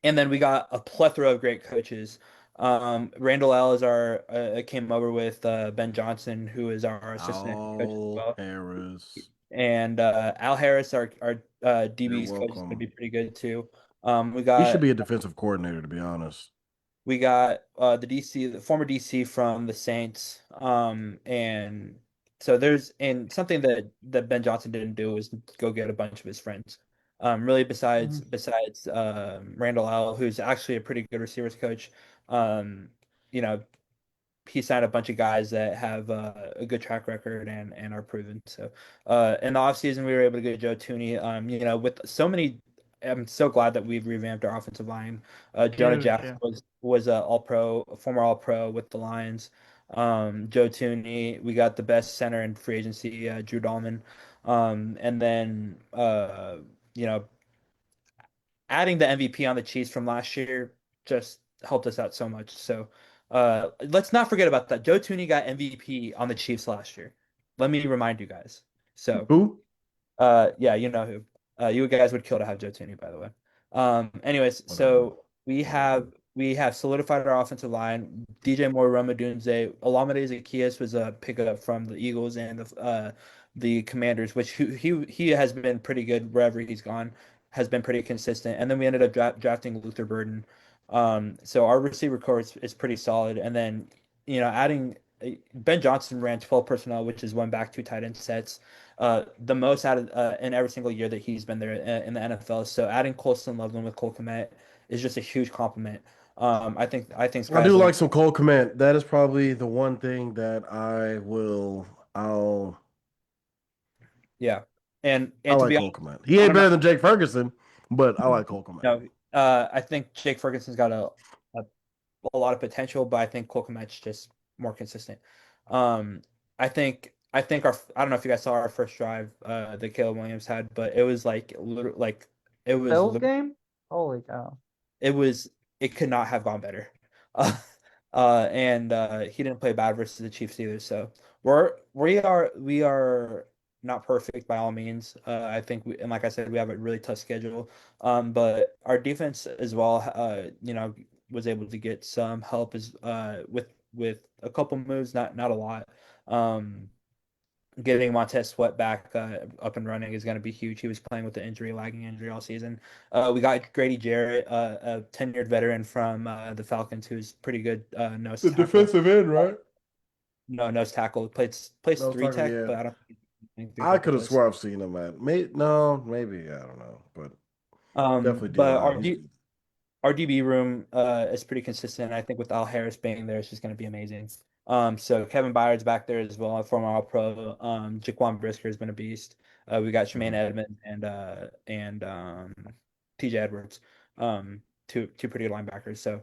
And then we got a plethora of great coaches. Randall L is our came over with Ben Johnson, who is our assistant coach as well. Harris. And Al Harris, our DB's coach, is going to be pretty good too. He should be a defensive coordinator, to be honest. We got the former DC from the Saints, and so something that Ben Johnson didn't do was go get a bunch of his friends. Really, besides Randall L, who's actually a pretty good receivers coach. He signed a bunch of guys that have a good track record and are proven. So in the offseason, we were able to get Joe Thuney. With so many, I'm so glad that we've revamped our offensive line. Jonah Jackson was a former All Pro with the Lions. Joe Thuney, we got the best center in free agency, Drew Dahlman. And then adding the MVP on the Chiefs from last year just helped us out so much. So let's not forget about that. Joe Thuney got MVP on the Chiefs last year. Let me remind you guys. So who? Yeah, you know who. You guys would kill to have Joe Thuney, by the way. Anyways, so we have solidified our offensive line. DJ Moore, Rome Odunze, Olamide Zaccheaus was a pickup from the Eagles and the Commanders, which he has been pretty good wherever he's gone. Has been pretty consistent, and then we ended up drafting Luther Burden. So our receiver core is pretty solid, and then adding Ben Johnson ran 12 personnel, which is 1 back 2 tight end sets, the most out of in every single year that he's been there in the NFL. So adding Colston Loveland with Cole Kmet is just a huge compliment. I think I do like some Cole Kmet. That is probably the one thing that I'll. Yeah. And I like Cole Kmet. He ain't better than Jake Ferguson, but I like Cole Kmet. No, I think Jake Ferguson's got a lot of potential, but I think Cole Kmet's just more consistent. I think I don't know if you guys saw our first drive that Caleb Williams had, but it was it was Bills game. Holy cow! It could not have gone better. And he didn't play bad versus the Chiefs either. So we are not perfect by all means. I think and like I said, we have a really tough schedule. But our defense as well, was able to get some help with a couple moves, not a lot. Um, Getting Montez Sweat back up and running is going to be huge. He was playing with the lagging injury all season. We got Grady Jarrett, a tenured veteran from the Falcons, who's pretty good nose The tackle. defensive end, right? No, nose tackle. Plays Nose three tackle, tech, yeah. but I don't think he's three I tackle could have plays. swore I've seen him at maybe I don't know, but definitely But D-line. our DB room is pretty consistent. I think with Al Harris being there, it's just going to be amazing. So Kevin Byard's back there as well, former All Pro. Jaquan Brisker has been a beast. We got Tremaine Edmonds and TJ Edwards, two pretty good linebackers. So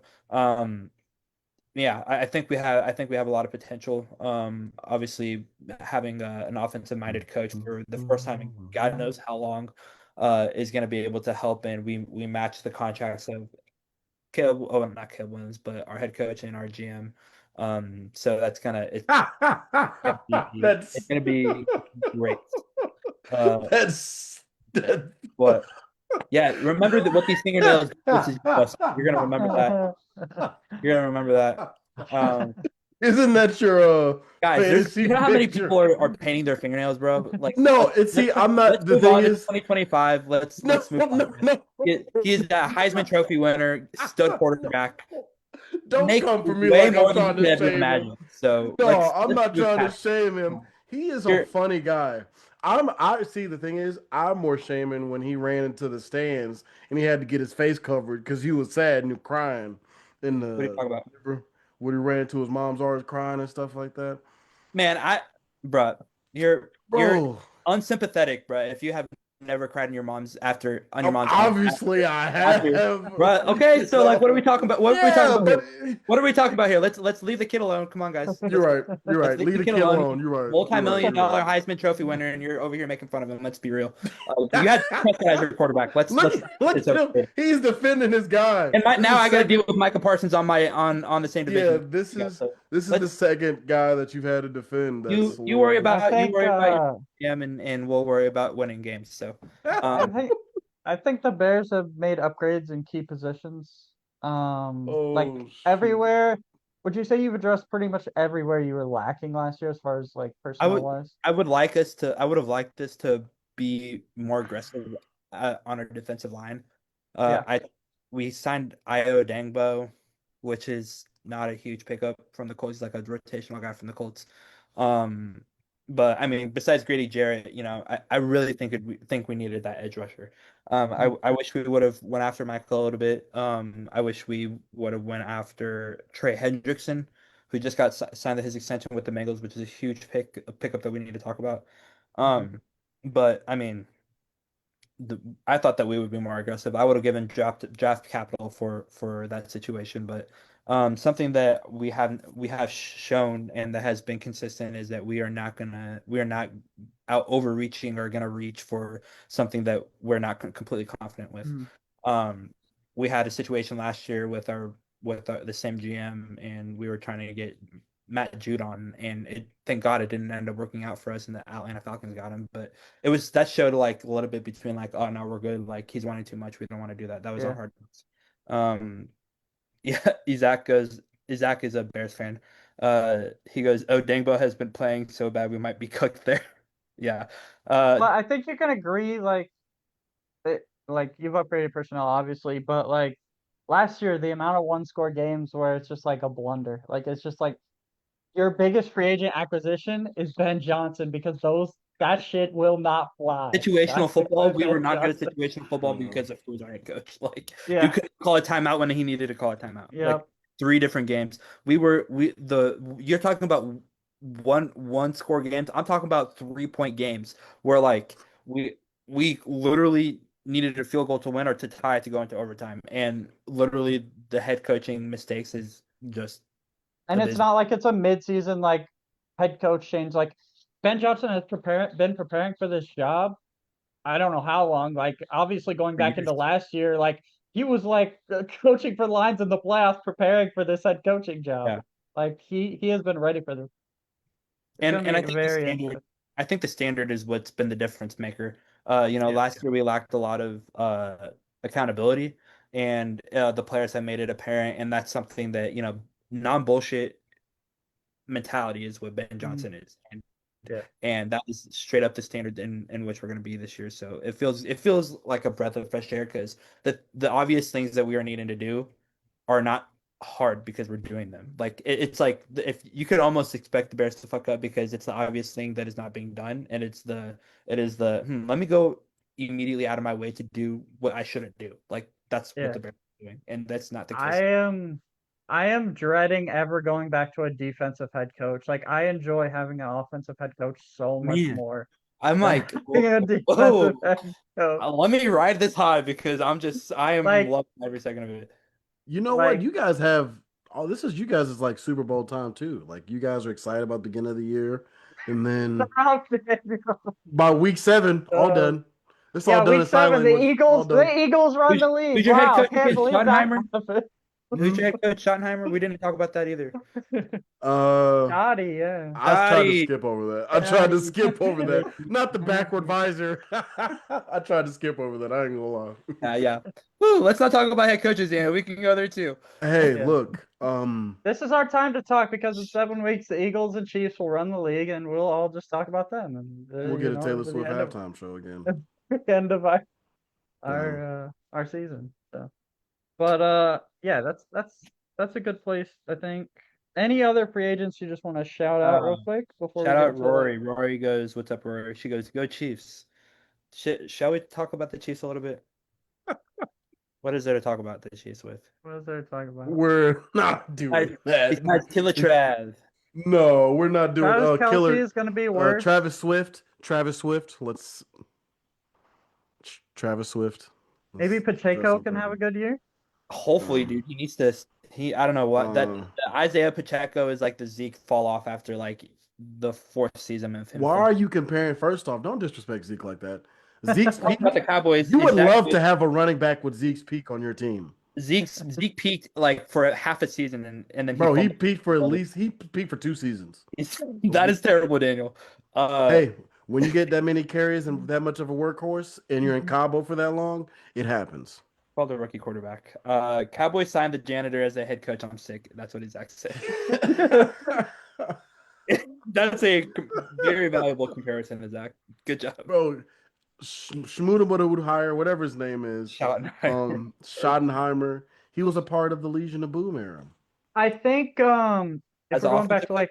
yeah, I think we have a lot of potential. Obviously, having an offensive minded coach for the first time in God knows how long is going to be able to help, and we match the contracts of not Caleb Williams, but our head coach and our GM. So it's That's gonna be great. that's that. What? Yeah, remember what these fingernails. This is you're gonna remember that. You're gonna remember that. Isn't that your Guys, fantasy you know how many picture? people are painting their fingernails, bro? Like, No, it's see, I'm not. let's The move thing on to is, 2025. Let's no, move on. no. He is that Heisman Trophy winner, stud quarterback. Don't Make come for me way like more I'm than trying you to could ever shame him. imagine. So No, I'm not move trying to past. shame him. He is a funny guy. I see. The thing is, I'm more shaming when he ran into the stands and he had to get his face covered because he was sad and crying in What are you the talking about? when he ran into his mom's arms crying and stuff like that. Man, bruh, you're Bro, unsympathetic, bruh. If you have never cried on your mom's arms, obviously I after, have. bruh. Okay, so like, what are we talking about? What are we talking about but here? What are we talking about here? Let's leave the kid alone. Come on, guys. you're right. You're Let's right. leave Leave the kid alone. You're right. Multi-million You're dollar right. Heisman Trophy winner, and you're over here making fun of him. Let's be real. You had Prescott as your quarterback. Look at him. He's defending his guy. And now I got to deal with Micah Parsons on the same division. Yeah, this is the second guy that you've had to defend. That's you worry about I think, your GM, and we'll worry about winning games. So I think the Bears have made upgrades in key positions. Like shoot. everywhere. Would you say you've addressed pretty much everywhere you were lacking last year as far as like personnel wise? I would have liked us to be more aggressive on our defensive line. We signed Io Dangbo, which is not a huge pickup from the Colts. He's like a rotational guy from the Colts. But I mean, besides Grady Jarrett, I really think we needed that edge rusher. I wish we would have went after Michael a little bit. I wish we would have went after Trey Hendrickson, who just got signed his extension with the Bengals, which is a huge pickup that we need to talk about. But I mean, I thought that we would be more aggressive. I would have given draft capital for that situation, but something that we have shown and that has been consistent is that we are not out overreaching or gonna reach for something that we're not completely confident with. We had a situation last year with the same GM, and we were trying to get Matt Judon, and thank God it didn't end up working out for us, and the Atlanta Falcons got him. But that showed like a little bit between like, oh no, we're good. Like he's wanting too much. We don't want to do that. That was our hard. Yeah, Isaac is a Bears fan. He goes, oh, Dangbo has been playing so bad we might be cooked there. Yeah. But I think you can agree, like you've upgraded personnel obviously, but like last year the amount of one-score games where it's just like a blunder, like it's just like your biggest free agent acquisition is Ben Johnson because that shit will not fly. Situational football. We were not good at situational football because of who was our head coach. Like you couldn't call a timeout when he needed to call a timeout. Yeah. Like 3 different games. You're talking about one score games. I'm talking about 3-point games where like we literally needed a field goal to win or to tie to go into overtime. And literally the head coaching mistakes is just. And it's not like it's a mid-season like head coach change. Like Ben Johnson has been preparing for this job. I don't know how long. Like obviously going back into last year, like he was like coaching for the Lions in the playoffs, preparing for this head coaching job. Yeah. Like he has been ready for this. And I think the standard is what's been the difference maker. Last year we lacked a lot of accountability, and the players have made it apparent, and that's something that non-bullshit mentality is what Ben Johnson is, Yeah. and that is straight up the standard in which we're going to be this year. So it feels like a breath of fresh air because the obvious things that we are needing to do are not hard because we're doing them. Like it's like if you could almost expect the Bears to fuck up because it's the obvious thing that is not being done, and let me go immediately out of my way to do what I shouldn't do. Like that's Yeah. what the Bears are doing, and that's not the I case. am dreading ever going back to a defensive head coach. Like I enjoy having an offensive head coach so much Man, more I'm than like, having a whoa, defensive head coach. let me ride this high because I am Like loving every second of it. You know what? like You guys have this is you guys is like Super Bowl time too. Like you guys are excited about the beginning of the year, and then stop it. by week 7, all Uh, done. It's all yeah, done week in sign 7, the language. All Eagles, done. the Eagles run Who's, the league. who's your head Wow, coach can't again? believe that Schottenheimer? happened. Who's your head coach? Schottenheimer? We didn't talk about that either. Uh, Scotty, yeah. I tried to Scotty. skip over that. I tried to Scotty. skip over that. Not the backward visor. I tried to skip over that. I ain't gonna lie. Yeah. Woo, let's not talk about head coaches, Dan. We can go there too. Hey, Yeah. look. This is our time to talk because in 7 weeks the Eagles and Chiefs will run the league, and we'll all just talk about them. And We'll get a Taylor it'll be the Swift end of halftime show again. end of Damn. our season. So, but yeah, that's a good place, I think. Any other free agents you just want to shout out real quick before we Shout get out to Rory. Rory goes, "What's up, Rory?" She goes, "Go Chiefs." Shall we talk about the Chiefs a little bit? What is there to talk about the Chiefs with? what is there to talk about? We're not doing that. Besides Tilla Trav. No, we're not doing Travis Kelce killer is going to be worse. Travis Swift. Travis Swift. Travis Swift. Maybe Let's address Pacheco him can have a first. good year. Hopefully, dude, he needs to. I don't know what that Uh, Isaiah Pacheco is like the Zeke fall off after like the fourth season of him. Why are you comparing? First off, don't disrespect Zeke like that. Zeke's Talking peak. about the Cowboys? You would love Exactly. to have a running back with Zeke's peak on your team, Zeke peaked like for half a season and then bro. He fumbled. peaked for at least 2 seasons. That is terrible, Daniel. Hey, when you get that many carries and that much of a workhorse, and you're in Cabo for that long, it happens. Called a rookie quarterback. Cowboys signed the janitor as a head coach. I'm sick. That's what Zach said. That's a very valuable comparison to Zach. Good job. Bro, Shmuda hire, whatever his name is, Schottenheimer. Schottenheimer. He was a part of the Legion of Boom era. I think if As we're an going back offensive to like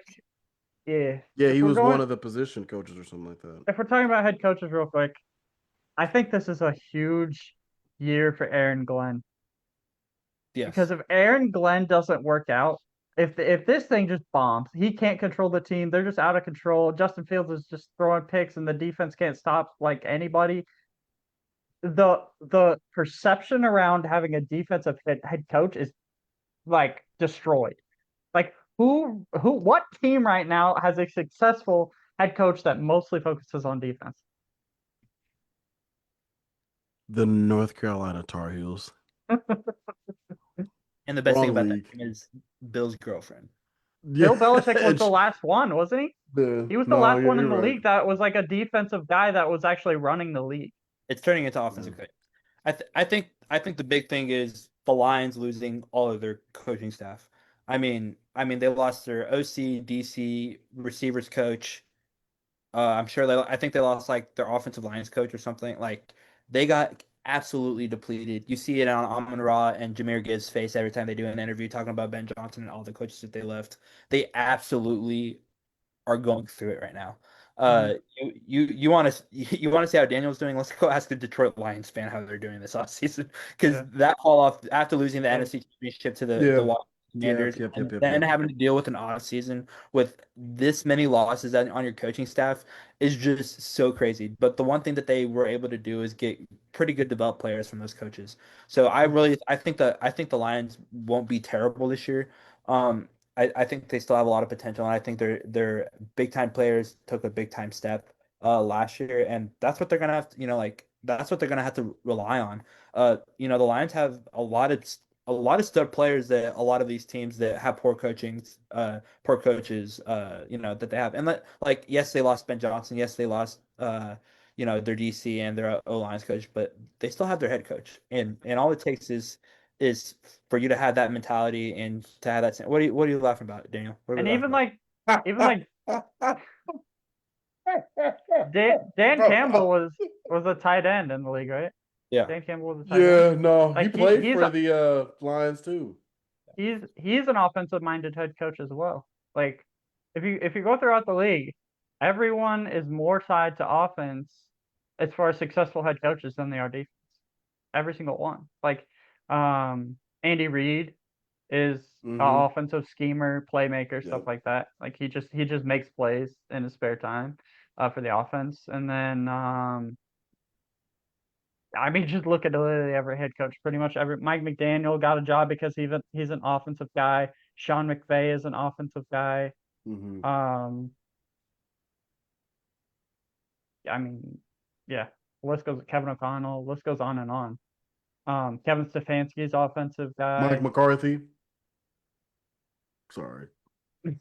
yeah, Yeah, if he we're was going one of the position coaches or something like that. if we're talking about head coaches real quick, I think this is a huge year for Aaron Glenn. Yes. Because if Aaron Glenn doesn't work out, if this thing just bombs, he can't control the team. They're just out of control. Justin Fields is just throwing picks, and the defense can't stop like anybody. The perception around having a defensive head coach is like destroyed. Like what team right now has a successful head coach that mostly focuses on defense? The North Carolina Tar Heels. And the best thing Wrong about league. that team is Bill's girlfriend. Bill Belichick was the Yeah, last one, wasn't he? He was the no, last one you're in the right. league that was like a defensive guy that was actually running the league. It's turning into offensive coach. I think the big thing is the Lions losing all of their coaching staff. I mean they lost their OC, DC, receivers coach. I think they lost like their offensive lines coach or something. Like they got absolutely depleted. You see it on Amon Ra and Jameer Gibbs' face every time they do an interview talking about Ben Johnson and all the coaches that they left. They absolutely are going through it right now. You want to see how Daniel's doing? Let's go ask the Detroit Lions fan how they're doing this offseason because Yeah. that fall off after losing the Yeah. NFC Championship to Yeah. the Washington Commanders Yep. and then having to deal with an off season with this many losses on your coaching staff is just so crazy. But the one thing that they were able to do is get pretty good developed players from those coaches. So I think the Lions won't be terrible this year. I think they still have a lot of potential, and I think their big time players took a big time step last year, and that's what they're gonna have to, that's what they're gonna have to rely on. The Lions have a a lot of stud players that a lot of these teams that have poor coaches, that they have. And like, yes, they lost Ben Johnson. Yes, they lost, their DC and their O-lines coach, but they still have their head coach. And all it takes is for you to have that mentality and to have that. What are you laughing about, Daniel? What are we And laughing about? even like Dan Bro. Campbell was a tight end in the league, right? Yeah. Dan Campbell was a tight Yeah, end. no, he Like, played he's for a- the Lions too. He's an offensive minded head coach as well. Like, if you go throughout the league, everyone is more tied to offense as far as successful head coaches than they are defense. Every single one. Like, Andy Reid is an Mhm. offensive schemer, playmaker, stuff Yep. like that. Like, he just makes plays in his spare time for the offense. And then I mean, just look at literally every head coach. Pretty much every Mike McDaniel got a job because he's an offensive guy. Sean McVay is an offensive guy. Mhm. I mean, yeah. List goes. Kevin O'Connell. List goes on and on. Kevin Stefanski's offensive Mike guy. McCarthy. Sorry. I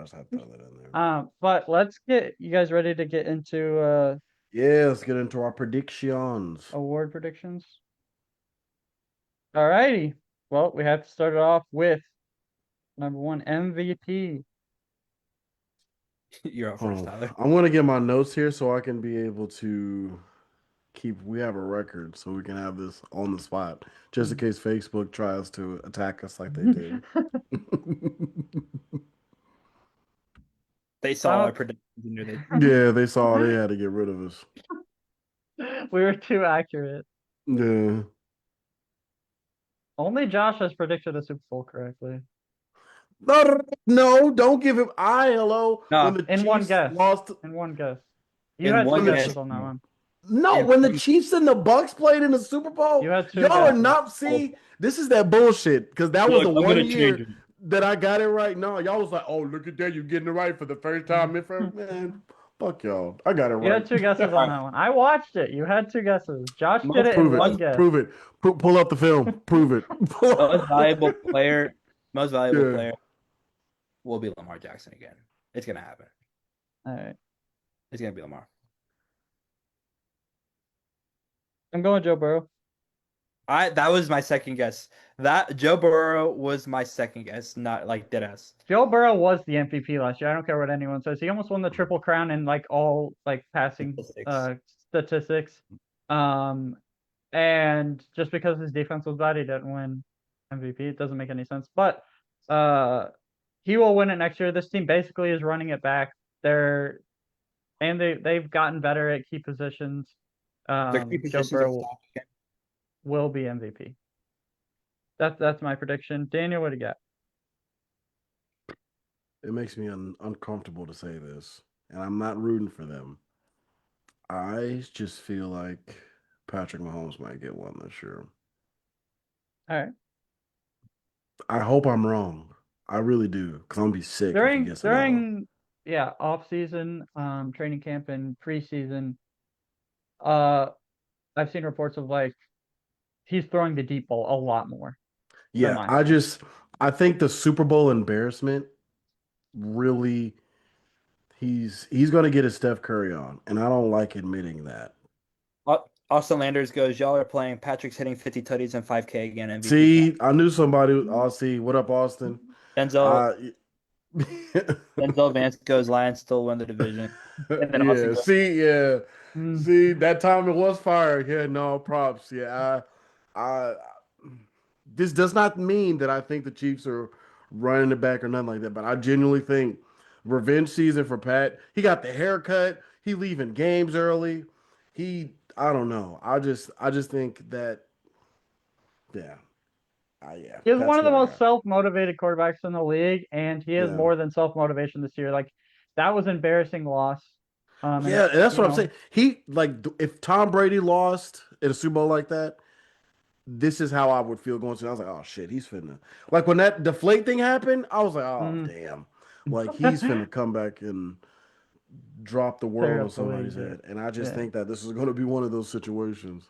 just had to throw that in there. But let's get you guys ready to get into Yeah, let's get into our predictions. award predictions. Alrighty. Well, we have to start it off with number one MVP. You're up first, Tyler. I'm gonna get my notes here so I can be able to we have a record so we can have this on the spot. Just in case Facebook tries to attack us like they did. They saw our predictions and knew they. Yeah, they saw they had to get rid of us. We were too accurate. Yeah. Only Josh has predicted a Super Bowl correctly. No, don't give him hello. No, when the in one Chiefs guess. lost In one guess. You In had one two guess. guesses on that one. No, In when the one- Chiefs and the Bucks played in the Super Bowl, You had two y'all are guesses. not see. This is that bullshit because that was Look, the I'm one gonna year change it. that I got it right. No, y'all was like, "Oh, look at that, you getting it right for the first time." Man, fuck y'all. I got it right. You had two guesses on that one. I watched it. You had two guesses. Josh did it in Prove one it. guess. Prove it. Pull up the film. Prove it. Most valuable player Yeah. will be Lamar Jackson again. It's gonna happen. All right. It's gonna be Lamar. I'm going Joe Burrow. That was my second guess. That Joe Burrow was my second guess, not like deadass. Joe Burrow was the MVP last year. I don't care what anyone says. He almost won the Triple Crown in like all like passing statistics. And just because his defense was bad, he didn't win MVP. It doesn't make any sense. But he will win it next year. This team basically is running it back. They've gotten better at key positions. Their key Joe positions are Burrow stacked. will be MVP. That's my prediction. Daniel, what do you got? It makes me uncomfortable to say this, and I'm not rooting for them. I just feel like Patrick Mahomes might get one this year. All right. I hope I'm wrong. I really do, because I'm gonna be sick. During off season, training camp and preseason, I've seen reports of like he's throwing the deep ball a lot more. Yeah, I think the Super Bowl embarrassment really he's gonna get his Steph Curry on, and I don't like admitting that. Austin Landers goes, y'all are playing. Patrick's hitting 50 tutties and 5K again. MVP. See, I knew somebody. See, what up, Austin? Denzel Vance goes, Lions still win the division. And then Austin goes, See, that time it was fire. Yeah, no props. Yeah, this does not mean that I think the Chiefs are running it back or nothing like that, but I genuinely think revenge season for Pat. He got the haircut. He leaving games early. I don't know. I just think that, yeah. He's one of the most self-motivated quarterbacks in the league, and he has more than self-motivation this year. Like, that was embarrassing loss. That's what I'm saying. If Tom Brady lost in a Super Bowl like that, this is how I would feel going to. I was like, oh shit, he's finna. Like when that deflate thing happened, I was like, oh damn, like he's finna come back and drop the world on somebody's head. And I just think that this is going to be one of those situations.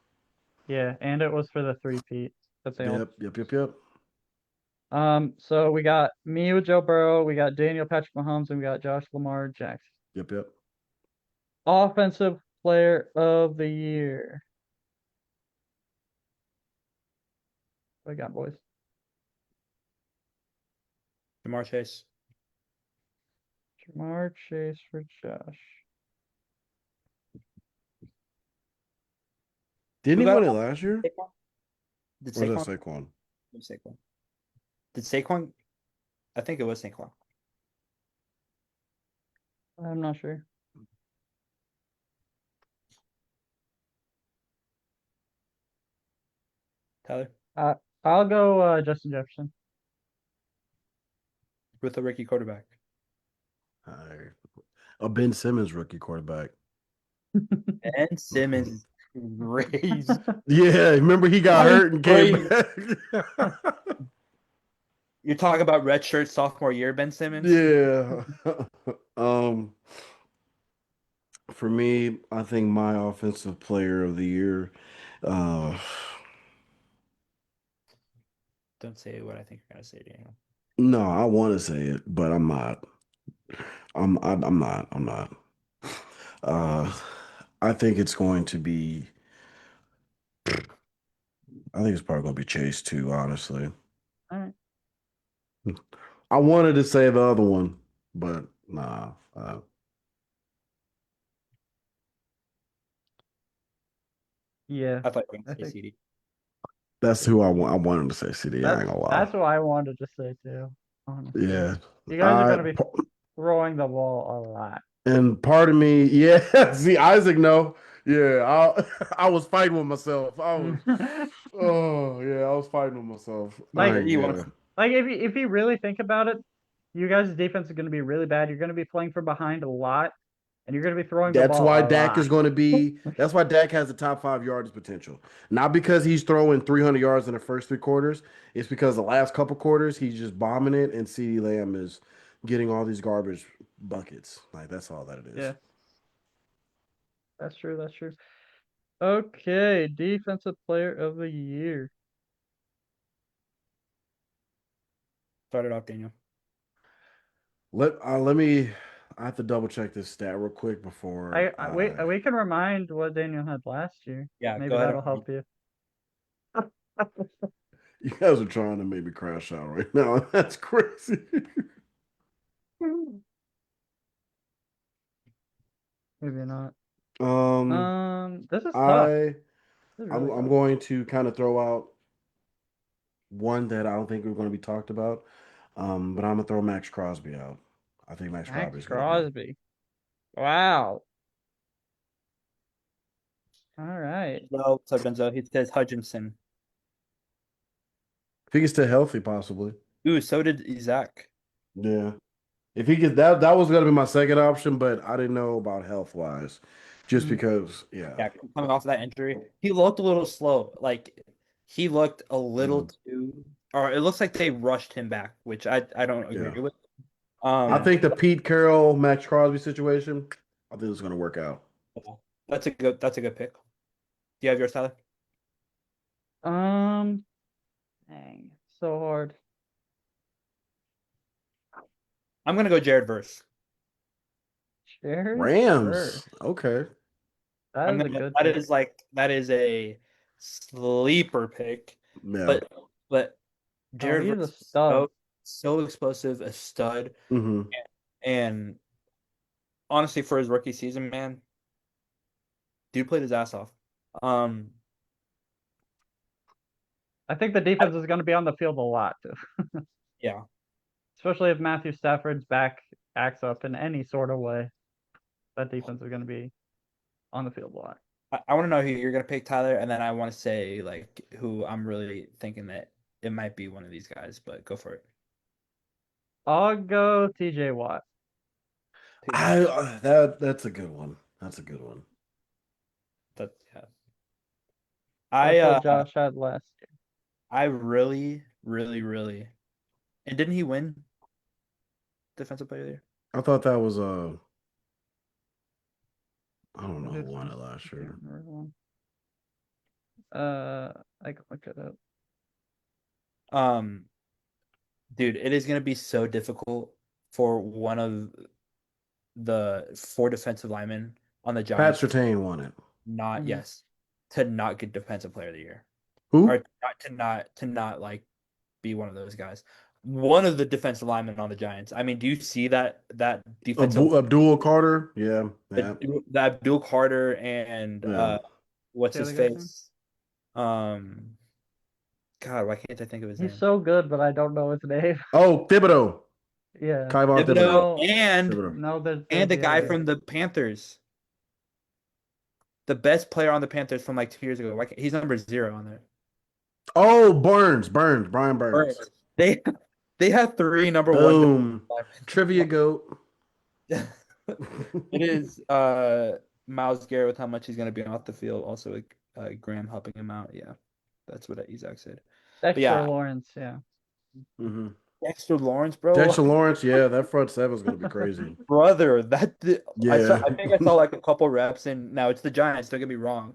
Yeah, and it was for the 3-peat. that they all. Yep. So we got me with Joe Burrow, we got Daniel Patrick Mahomes, and we got Josh Lamar Jackson. Yep. Offensive player of the year. What we got, boys? Jamar Chase. Jamar Chase for Josh. Didn't he Who got win it it? last year? Saquon? Did Or was Saquon? that Saquon? It was Saquon. Did Saquon? I think it was Saquon. I'm not sure. Tyler I'll go Justin Jefferson. with a rookie quarterback. A Ben Simmons rookie quarterback. And Simmons is crazy. Yeah, remember he got hurt and came back. You're talking about redshirt sophomore year, Ben Simmons? Yeah. For me, I think my offensive player of the year, Don't say what I think you're gonna say, Daniel. no, I want to say it, but I'm not. I'm not. Uh, I think it's going to be. I think it's probably going to be Chase too. Honestly, All right. I wanted to say the other one, but nah. Yeah. I thought you were I gonna say think CD. That's who I want. I wanted to say CD. I ain't gonna lie. That's what I wanted to say too. Honestly. Yeah. You guys are gonna be throwing the ball a lot. And part of me, yeah. See, Isaac, no, yeah. I was fighting with myself. I was, oh yeah, I was fighting with myself. Like, Yeah. Like if you really think about it, you guys' defense is gonna be really bad. You're gonna be playing from behind a lot, and you're gonna be throwing the That's ball why a Dak lot. is going to be. That's why Dak has the top 5 yardage potential. Not because he's throwing 300 yards in the first 3 quarters. It's because the last couple quarters he's just bombing it, and CeeDee Lamb is getting all these garbage buckets. Like that's all that it is. Yeah. That's true. That's true. Okay, defensive player of the year. Start it off, Daniel. Let me. I have to double check this stat real quick before. We can remind what Daniel had last year. Yeah, Maybe go ahead that'll and- help you. You guys are trying to make me crash out right now. That's crazy. Maybe not. Um, This is tough. I This is I'm, really I'm tough. going to kind of throw out one that I don't think we're going to be talked about. But I'm gonna throw Max Crosby out. I think Max Max Crosby's gonna Crosby. Wow. All right. No, so Benzo, he says Hutchinson. if he gets stay healthy, possibly. Ooh, so did Isaac. Yeah. If he gets that was gonna be my second option, but I didn't know about health wise. Just Mhm. because, yeah. Yeah, coming off of that injury, he looked a little slow. Like he looked a little too, or it looks like they rushed him back, which I don't agree Yeah. with. I think the Pete Carroll, Max Crosby situation, I think it's gonna work out. that's a good pick. Do you have yours, Tyler? Dang, so hard. I'm gonna go Jared Verse. Jared Rams. Verse. Okay. That is a good That pick. is that is a sleeper pick. Yeah. But Jared he's a Verse is stud. so explosive, a stud, hmm and honestly, for his rookie season, man, dude played his ass off. I think the defense is going to be on the field a lot too, Yeah. especially if Matthew Stafford's back acts up in any sort of way. That defense is going to be on the field a lot. I want to know who you're gonna pick, Tyler, and then I want to say like who I'm really thinking that it might be one of these guys, but go for it. I'll go TJ Watt. That's a good one. That's a good one. That yeah. That's what Josh had last year. I really, and didn't he win defensive player of the year? I thought that was I don't know who It's- won it last year. I can look it up. Um, dude, it is gonna be so difficult for one of the four defensive linemen on the Pat Giants Surtain won it. not Mhm. yes to not get defensive player of the year or Who? not like be one of those guys. One of the defensive linemen on the Giants. I mean, do you see that defensive Abdul Carter. Yeah, yeah, the Abdul Carter and yeah. what's The his other guy's name? face? Um, God, why can't I think of his He's name? so good, but I don't know his name. Oh, Thibodeau. Yeah. Kyvon Thibodeau Thibodeau. No, Thibodeau. no, and there's the the guy other guy. from the Panthers, the best player on the Panthers from like 2 years ago. Why can't, he's number 0 on there. Oh, Burns. Brian Burns. Burns. They have 3 number 1 Boom. Trivia goat. it is Miles Garrett with how much he's going to be off the field. Also, Graham helping him out. Yeah, that's what Isaac said. But Dexter yeah, Lawrence, yeah. Mm-hmm. Dexter Lawrence, bro. Dexter Lawrence, yeah, that front seven is going to be crazy. Brother, Yeah. I think I saw like a couple reps, and now it's the Giants. Don't get me wrong, Yeah.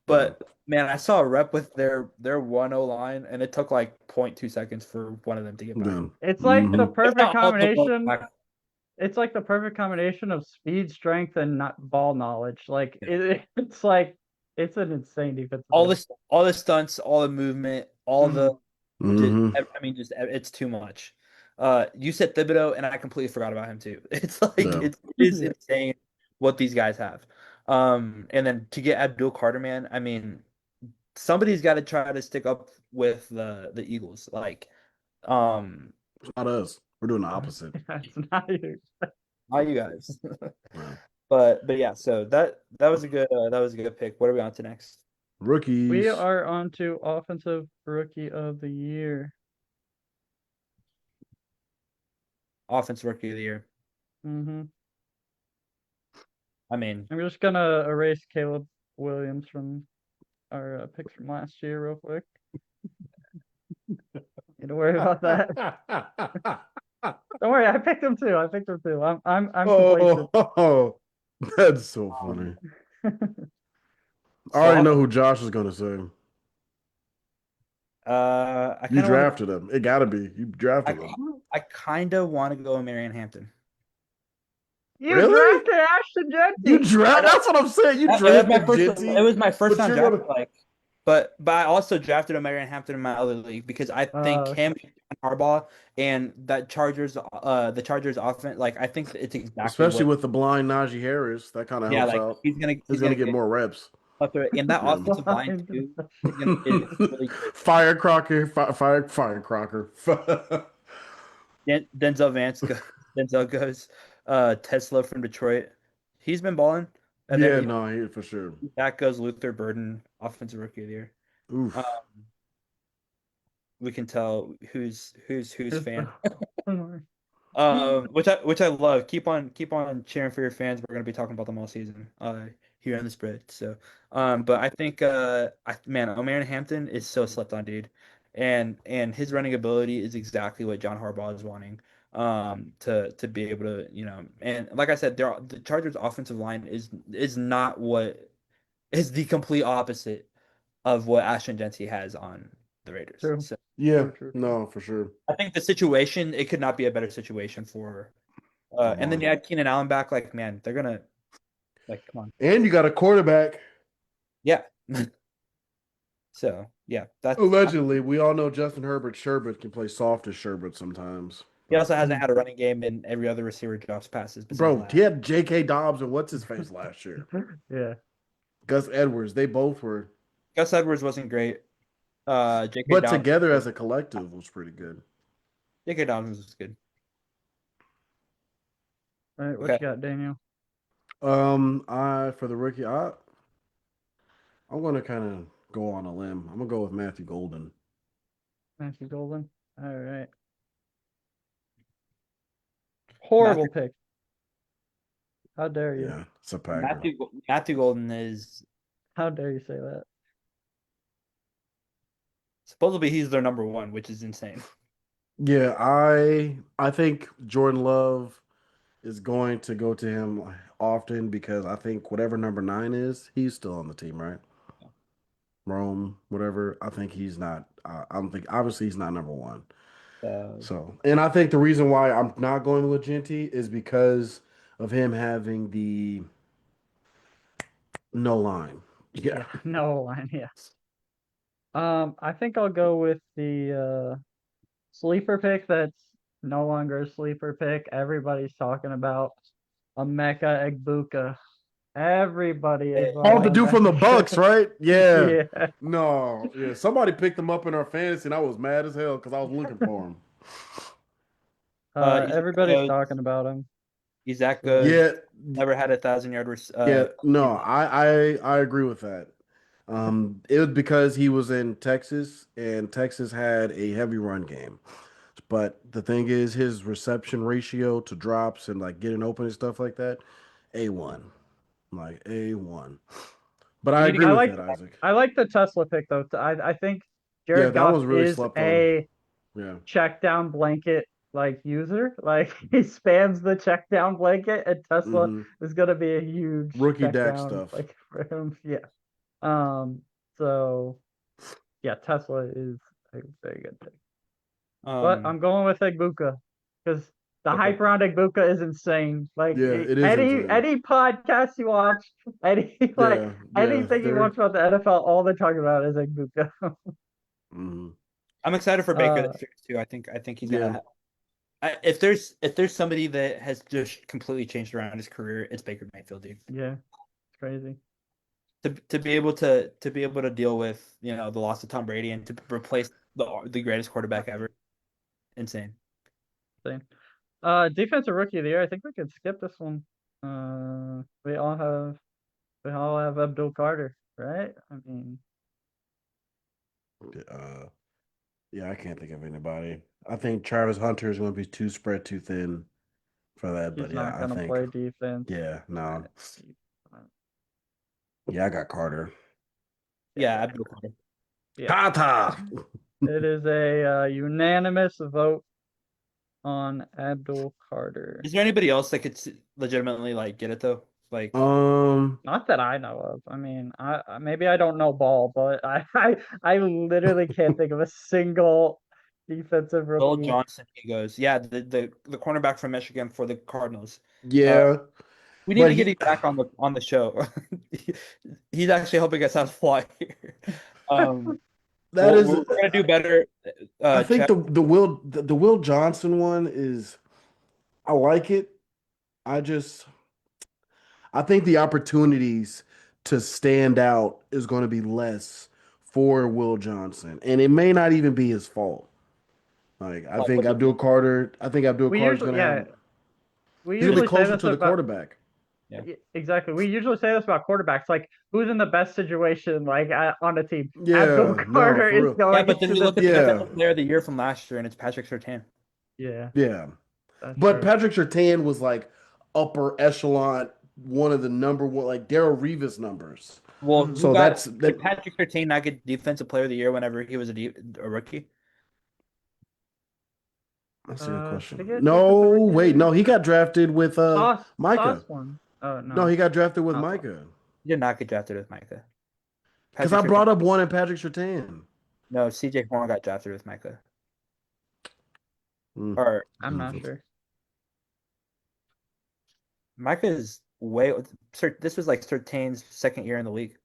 but man, I saw a rep with their 1-0 line, and it took like 0.2 seconds for one of them to get by. Done. It's like the Mhm. If perfect not all of them going combination. back. It's like the perfect combination of speed, strength, and not ball knowledge. Like Yeah. it's like it's an insane defensive. All the stunts, all the movement, all the Mhm. I mean, just it's too much. You said Thibodeau, and I completely forgot about him too. It's like Yeah. it is Yeah. insane what these guys have. And then to get Abdul Carter, man, I mean, somebody's got to try to stick up with the Eagles. Like, um, It's not us. We're doing the opposite. It's not you. not you guys. Yeah. But yeah, so that was a good pick. What are we on to next? Rookies. We are on to offensive rookie of the year. Offensive rookie of the year. Mm-hmm. I mean, I'm just gonna erase Caleb Williams from our picks from last year real quick. You don't worry about that. Don't worry, I picked him too. I'm complacent. Oh, that's so funny. I already know who Josh is going to say. I You kind of drafted him. It got to be. You drafted him. I kind of want to go Marion Hampton. You Really? drafted Ashton You Jennings. draft. That's what I'm saying. You It was drafted my first. Jinty, It was my first but round you're draft. gonna. Like, but I also drafted a Marion Hampton in my other league because I think him, and Harbaugh, and that the Chargers offense. Like, I think it's exactly Especially what. with the blind Najee Harris, that kind of Yeah, helps like out. he's He's gonna gonna get more reps. up there, and that Yeah. offensive line too is really good. Firecrocker, firecrocker. Denzel Vance, Denzel goes. Tesla from Detroit. He's been balling. And Yeah, then no, he for sure. back goes Luther Burden, offensive rookie of the year. Um, Oof. we can tell who's fan. fan. Which I love. Keep on cheering for your fans. We're gonna be talking about them all season. Here on the spread. So, but I think O'Marion Hampton is so slept on, dude, and his running ability is exactly what John Harbaugh is wanting. To be able to and like I said, the Chargers' offensive line is not what is the complete opposite of what Ashton Jeanty has on the Raiders. True. So Yeah, True. no, for sure. I think the situation, it could not be a better situation for and then you add Keenan Allen back, like, man, they're gonna come on. And you got a quarterback. Yeah. So yeah, that's Allegedly, we all know Justin Sherbert can play soft as Sherbert sometimes. he also hasn't had a running game, and every other receiver drops passes. Bro, he had J.K. Dobbs and what's his face last year. Yeah. Gus Edwards, they both were. Gus Edwards wasn't great. J.K. But Dobbins, together as a collective was pretty good. J.K. Dobbins was good. All right, what Okay. you got, Daniel? For the rookie, I'm gonna kind of go on a limb. I'm gonna go with Matthew Golden. Matthew Golden. All right. Horrible pick. How dare you? Yeah, it's a Packer. Matthew Golden is How dare you say that? supposedly he's their number one, which is insane. Yeah, I think Jordan Love is going to go to him often because I think whatever number 9 is, he's still on the team, right? Rome, whatever. I think he's not I don't think obviously he's not number one. Uh, So, and I think the reason why I'm not going with Genty is because of him having the no line. Yeah. No line, yeah. I think I'll go with the sleeper pick that's no longer a sleeper pick. Everybody's talking about Emeka Egbuka. Everybody is Oh, Oh, on the dude from the Bucks, Emeka. right? Yeah. Yeah. No, yeah. Somebody picked him up in our fantasy, and I was mad as hell because I was looking for him. Isaac Everybody's Coates, talking about him. Isaac So, Coates Yeah, never had 1,000 yard. yeah. No, I agree with that. It was because he was in Texas, and Texas had a heavy run game. But the thing is, his reception ratio to drops and like getting open and stuff like that, A1, like A1. But We I need to agree get I with like that, Isaac. I like the Tesla pick though. I think Yeah, Jared that Goff one's really is slept on. a Yeah. check down blanket like user. Like he spans the check down blanket, and Tesla hmm is gonna be a huge Rookie check Dak down stuff. like for him. Yeah. So yeah, Tesla is a very good pick. But I'm going with Egbuka because the Okay. hype around Egbuka is insane. Like Yeah, it is insane. any podcast you watch, any like Yeah, anything you they're. watch about the NFL, all they're talking about is Egbuka. Mhm. I'm excited for Baker Uh, this year too. I think he's Yeah. gonna. If there's somebody that has just completely changed around his career, it's Baker Mayfield, dude. yeah, it's crazy. To be able to deal with the loss of Tom Brady and to replace the greatest quarterback ever, insane. Insane. Defensive rookie of the year. I think we could skip this one. We all have Abdul Carter, right? I mean, Yeah, I can't think of anybody. I think Travis Hunter is going to be too spread too thin for that. he's But not yeah, I gonna think. play defense. Yeah, no. Yeah, I got Carter. Yeah, Abdul Carter. Yeah. Tata. It is a unanimous vote on Abdul Carter. Is there anybody else that could legitimately get it though? Like, Not that I know of. I mean, maybe I don't know ball, but I literally can't think of a single defensive Will rookie. Johnson, he goes. Yeah, the cornerback from Michigan for the Cardinals. Yeah, We need but to get him back on the show. He's actually helping us out a lot here. that is. We're gonna do better. I think Chet, the Will Johnson one is. I like it. I just. I think the opportunities to stand out is going to be less for Will Johnson, and it may not even be his fault. Like I think Abdul Carter. I think Abdul We Carter's usually, going to yeah, have. we He's going to be usually say closer this to the about quarterback. Yeah. exactly. We usually say this about quarterbacks. Like, who's in the best situation, like on a team? Yeah, Abdul no, Carter for is real. going yeah, but then you into look the at the Yeah. defensive player of the year from last year, and it's Patrick Surtain. yeah. Yeah, That's but true. Patrick Surtain was like upper echelon, one of the number one, like Daryl Revis numbers. Well, Mhm. So that's did that. Patrick Surtain not get defensive player of the year whenever he was a rookie? That's a good Did he question. get defensive No, rookie of the wait, year? no, he got drafted with Sauce Micah. one. Oh No, no. he got drafted with Oh. Micah. He did not get drafted with Micah. Because I brought up one in Patrick Surtain. No, CJ Horn got drafted with Micah. Mm. Or I'm not sure. Micah is way. This was like Surtain's second year in the league.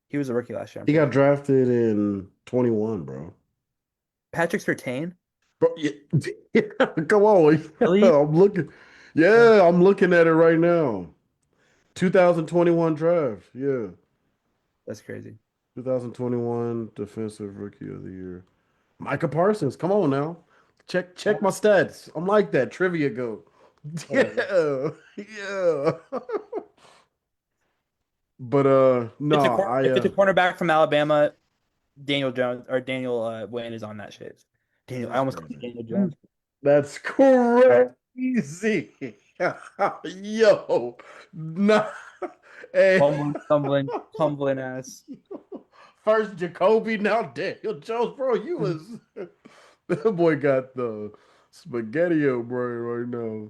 He was a rookie last year. I'm He pretty got sure. drafted in 21, bro. Patrick Surtain. Bro, yeah, come on. Really? I'm looking. Yeah, I'm looking at it right now. 2021 draft. Yeah. That's crazy. 2021 Defensive Rookie of the Year. Micah Parsons. Come on now. Check my stats. I'm like that. Trivia go. Yeah. Yeah. But no, If it's a cornerback from Alabama, Daniel Jones or Daniel Wayne is on that shit. I That's almost called crazy. Daniel Jones. That's crazy. Yo. Nah. Hey. Tumbling ass. First Jacoby, now Daniel Jones, bro. You was that boy got the spaghetti brain right now.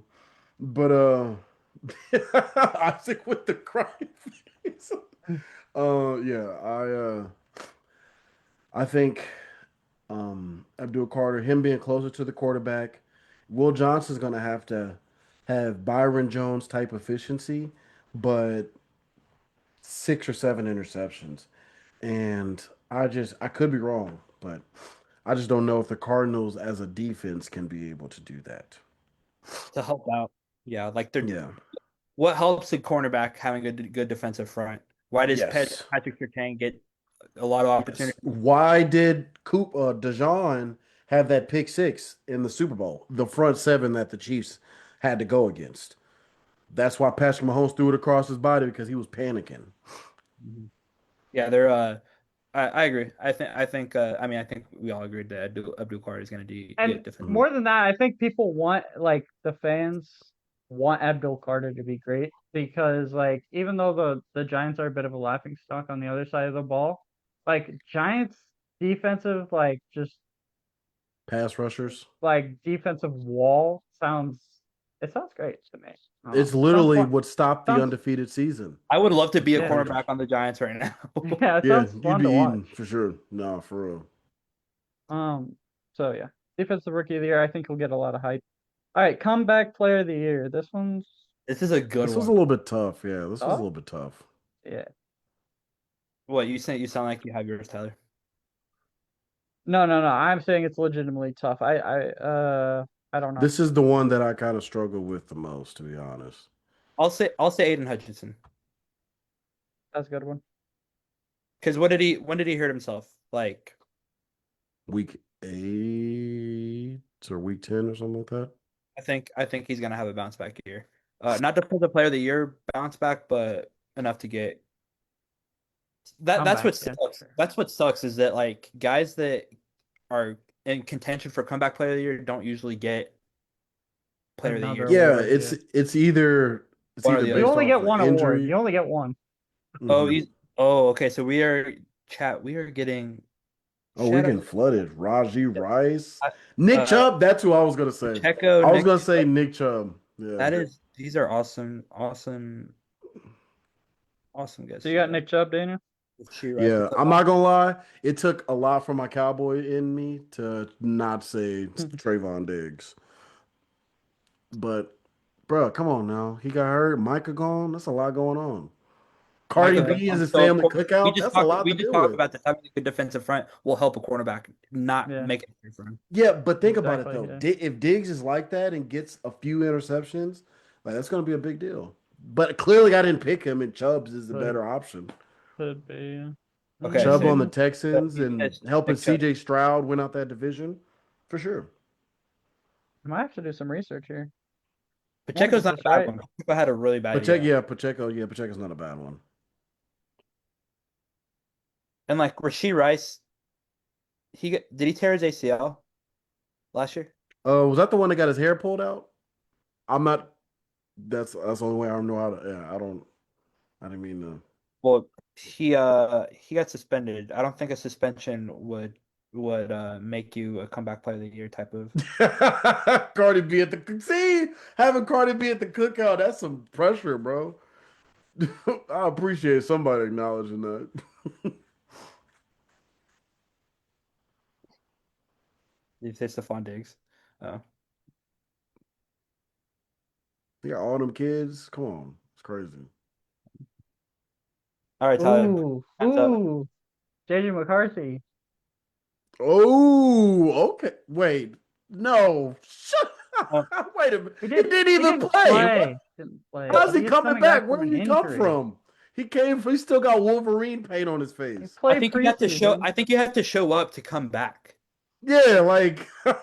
But Isaac with the crying face. Yeah, I think Abdul Carter, him being closer to the quarterback, Will Johnson's going to have Byron Jones type efficiency, but 6 or 7 interceptions. And I could be wrong, but I just don't know if the Cardinals as a defense can be able to do that. To help out. Yeah, like they're Yeah. what helps the cornerback having a good defensive front? Why does Yes. Patrick Surtain get a lot of opportunity? Why did Dejan have that pick six in the Super Bowl? The front seven that the Chiefs had to go against. That's why Patrick Mahomes threw it across his body because he was panicking. Mhm. Yeah, they're I agree. I think we all agreed that Abdul Carter is going to And get defensive. more than that, I think people want, like, the fans want Abdul Carter to be great because, like, even though the Giants are a bit of a laughing stock on the other side of the ball, like, Giants defensive, like, just Pass rushers. like defensive wall sounds great to me. It's Sounds literally fun. what stopped the Sounds undefeated season. I would love to be a Yeah. cornerback on the Giants right now. Yeah, it Yeah, sounds you'd fun be to watch. eating for sure. No, for real. So yeah, defensive rookie of the year. I think he'll get a lot of hype. All right, comeback player of the year. This one's This is a good This was a one. little bit tough. Yeah, this was a tough. little bit tough. Yeah. What you say? You sound like you have yours, Tyler. No. I'm saying it's legitimately tough. I don't know. This is the one that I kind of struggle with the most, to be honest. I'll say Aiden Hutchinson. That's a good one. Because when did he hurt himself? Like Week 8 or week 10 or something like that. I think he's gonna have a bounce back year. Not the player of the year bounce back, but enough to get that's Comeback, what yeah, sucks. sure. That's what sucks is that like guys that are in contention for comeback player of the year don't usually get player of the year. Another Yeah, award, it's either One or the You other. based only off get of one award. injury. You only get one. Oh, Mhm. okay. So we are getting Oh, we're getting flooded. Raji Rice, I- Nick Chubb. That's who I was gonna say. Pacheco, I was Nick gonna say Chubb. Nick Chubb. Yeah. These are awesome guys. So you got Nick Chubb, Daniel? Yeah, I'm not gonna lie. It took a lot for my cowboy in me to not say Trayvon Diggs. But, bro, come on now. He got hurt. Micah gone. That's a lot going on. Cardi Micah B is his so of family course, cookout. That's a lot we to just deal talked with. about this having a good defensive front will help a cornerback not Yeah. make it free for him. Yeah, but think about it Exactly, though. yeah. If Diggs is like that and gets a few interceptions, like that's gonna be a big deal. But clearly, I didn't pick him, and Chubbs is the Right. better option. Could be. Yeah. Okay, Chubb so on the Maybe. Texans you and guys helping pick Chubb. CJ Stroud win out that division for sure. I might have to do some research here. Pacheco's not a this bad right. one. Pacheco had a really bad Pacheco, year. yeah, Pacheco's not a bad one. And like Rashee Rice, did he tear his ACL last year? Was that the one that got his hair pulled out? I'm not. That's the only way I know how to. Yeah, I don't. I didn't mean to. Well, he got suspended. I don't think a suspension would make you a comeback player of the year type of. Cardi B at the having Cardi B at the cookout. That's some pressure, bro. I appreciate somebody acknowledging that. You say Stephon Diggs. Oh. You got all them kids. Come on, it's crazy. All right, Tyler. Ooh, Time's up. JJ McCarthy. Oh, okay. Wait, no. Shut. Oh. Wait a minute. He He didn't even play. Didn't play. How's he He's coming back? from Where did an he come injury. from? He still got Wolverine paint on his He face. played I think you have to show. preseason. I think you have to show up to come back. Yeah, like how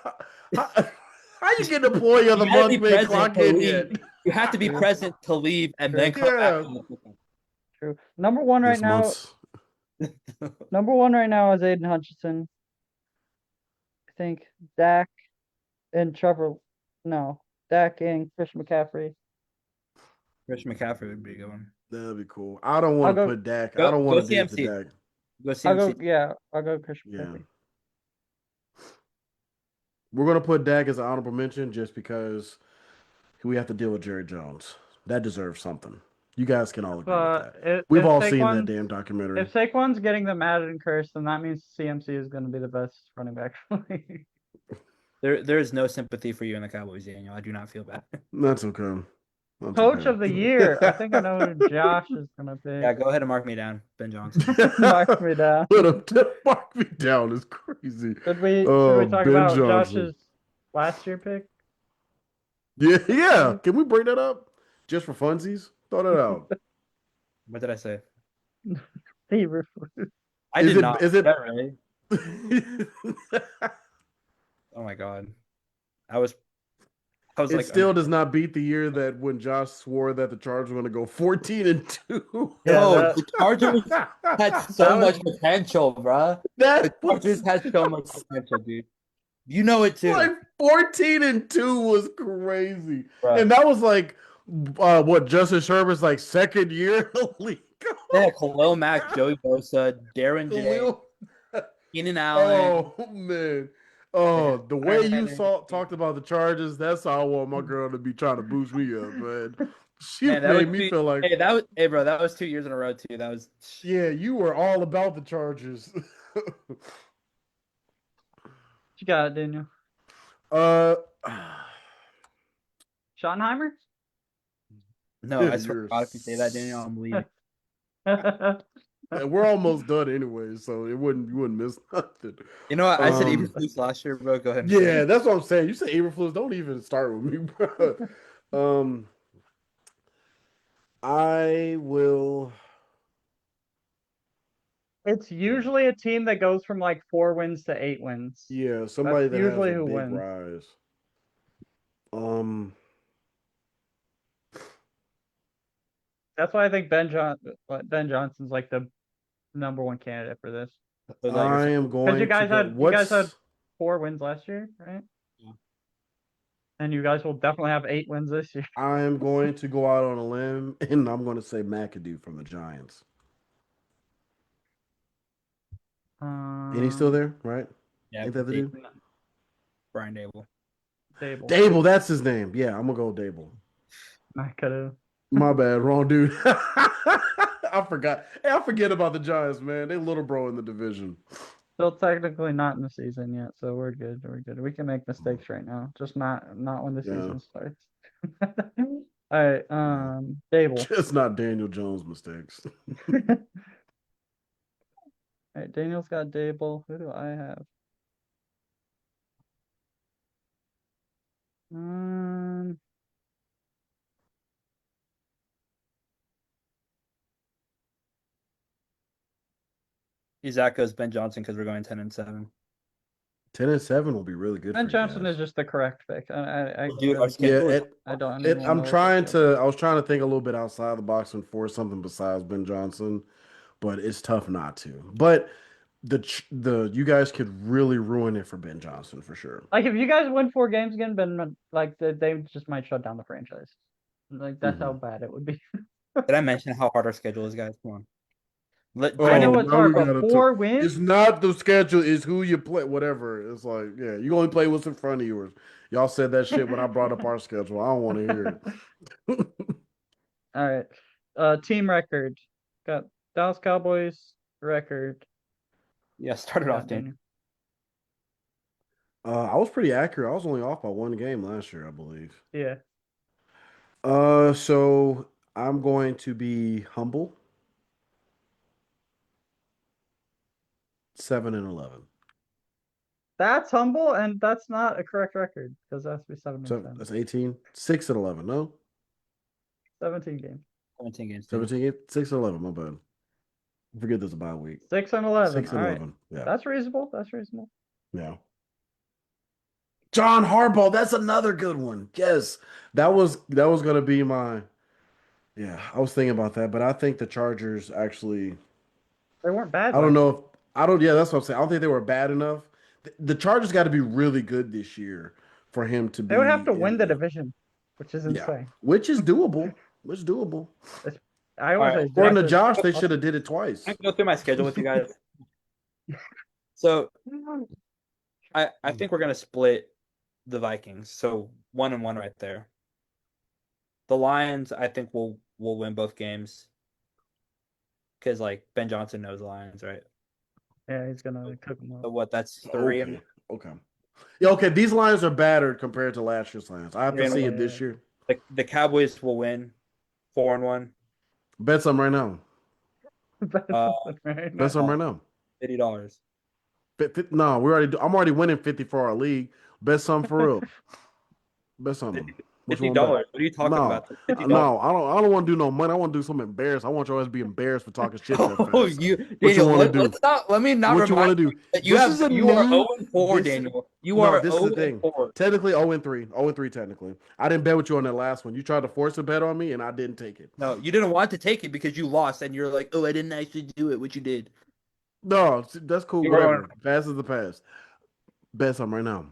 you get the employee of the You gotta month be man present clock to in leave. yet? You have to be True. present to leave and then come Yeah. back. True. Number one right This now. month's Number one right now is Aiden Hutchinson. I think Dak and Trevor. No, Dak and Christian McCaffrey. Christian McCaffrey would be a good one. that'd be cool. I don't want to I'll go- put Dak. Go- I don't go want to do it to CMC. Dak. Go CMC. I'll go Christian Yeah. McCaffrey. We're gonna put Dak as an honorable mention just because we have to deal with Jerry Jones. That deserves something. You guys can all agree with But that. We've if all seen that Saquon's damn documentary. if Saquon's getting the Madden curse, then that means CMC is going to be the best running back for the league. There is no sympathy for you in the Cowboys, Daniel. I do not feel bad. That's okay. That's Coach okay. of the year. I think I know who Josh is going to Yeah, pick. go ahead and mark me down, Ben Johnson. Mark me down. Let him mark me down is crazy. Should we talk Ben about Johnson. Josh's last year pick? Yeah. Can we bring that up just for funsies? Throw that out. What did I say? He refused. I Is did it- not. is it- Yeah, really? Oh my god. I was It like, still does not beat the year that when Josh swore that the Chargers were going to go 14-2. Yeah, no, that- the Chargers had so That was- much potential, bruh. The That Chargers was had so much potential, dude. You know it too. like 14-2 was crazy. bruh. And that was like what Justice Herbert's like second year in the league. They had Khalil Mack, Joey Bosa, Darren J, Khalil- Keenan Allen. Oh man. Oh, the way you Henry. talked about the Chargers, that's how I want my girl to be trying to boost me up, man. She Man, that made was me feel like, hey, bro, that was 2 years in a row too. That was yeah, you were all about the Chargers. You got it, Daniel. uh, Schottenheimer? no. I You're swear to God, if you say that, Daniel, I'm leaving. we're almost done anyway, so you wouldn't miss nothing. You know what? I said Um, Eberflus last year, bro. Go ahead. And say Yeah, it. that's what I'm saying. You said Eberflus, don't even start with me, bro. I will. It's usually a team that goes from like 4 wins to 8 wins. Yeah, somebody that has usually a who big wins. rise. That's why I think Ben Johnson's like the #1 candidate for this. Was that your I am going you guys to go. had- you guys had- What's 4 wins last year, right? Yeah. And you guys will definitely have 8 wins this year. I am going to go out on a limb, and I'm going to say McAdoo from the Giants. And he's still there, right? Yeah, Ain't that the dude? Brian Dable. Dable. Dable, that's his name. Yeah, I'm gonna go Dable. I could have. My bad, wrong dude. I forgot. Hey, I forget about the Giants, man. They little bro in the division. Still technically not in the season yet, so we're good. We're good. We can make mistakes right now, just not when the Yeah. season starts. All right, Dable. Just not Daniel Jones mistakes. All right, Daniel's got Dable. Who do I have? Zach goes Ben Johnson because we're going 10-7. 10-7 will be really good. Ben for you Johnson guys. is just the correct pick. I Dude, our Yeah, schedule is- I don't. It, even I'm know what trying to to. I was trying to think a little bit outside the box and force something besides Ben Johnson, but it's tough not to. But the you guys could really ruin it for Ben Johnson for sure. Like if you guys win 4 games again, Ben like they just might shut down the franchise. Like that's how bad it would be. Did I mention how hard our schedule is, guys? Come on. I know Oh, it's now hard, we but gotta 4 It's wins. not the schedule; it's who you play. Whatever. It's like, yeah, you only play what's in front of yours. Y'all said that shit when I brought up our schedule. I don't want to hear it. All right. Team record. Got Dallas Cowboys record. Yeah, started Got off, Daniel. I was pretty accurate. I was only off by 1 game last year, I believe. Yeah. So I'm going to be humble. 7-11. That's humble, and that's not a correct record because that's be 7 and So 10. that's 18. 6-11. No, 17 games. 17 games. 17 games. 6-11. My bad. I forget there's a bye week. 6 and 11. 6 and All right. 11. Yeah. That's reasonable. That's reasonable. Yeah. John Harbaugh, that's another good one. Yes. That was gonna be my. Yeah, I was thinking about that, but I think the Chargers actually. They weren't bad. I don't last know if I don't. Yeah, that's what I'm saying. I don't think they were bad enough. The Chargers got to be really good this year for him to be. They would have to win in the division, which is Yeah. insane. which is doable. Which is doable. I always Alright, say According to Josh Josh, they should have did it twice. I can go through my schedule with you guys. So I think we're gonna split the Vikings. So 1-1 right there. The Lions, I think will will win both games. Because like Ben Johnson knows the Lions, right? Yeah, he's gonna cook them So up. what? That's three Okay. and Okay. Yeah, okay. These Lions are battered compared to last year's Lions. I have three to and see one. it this year. The Cowboys will win 4-1. Bet some right now. That's Uh, right Bet some now. right now. $50. No, I'm already winning 50 for our league. Bet some for real. Bet something. What you $50. want to bet? What are you talking No, about? $50. no, I don't want to do no money. I want to do something embarrassed. I want your ass to be embarrassed for talking shit that Oh, fast. you What you Daniel, want to do? let me not What you want remind to you do? that This is a you are new. 0-4, This is, Daniel. You no, are this is the thing. 0-4. Technically 0-3. 0-3 technically. I didn't bet with you on that last one. You tried to force a bet on me and I didn't take it. No, you didn't want to take it because you lost, and you're like, oh, I didn't actually do it, which you did. No, that's cool. You Whatever. are- Past is the past. Bet something right now.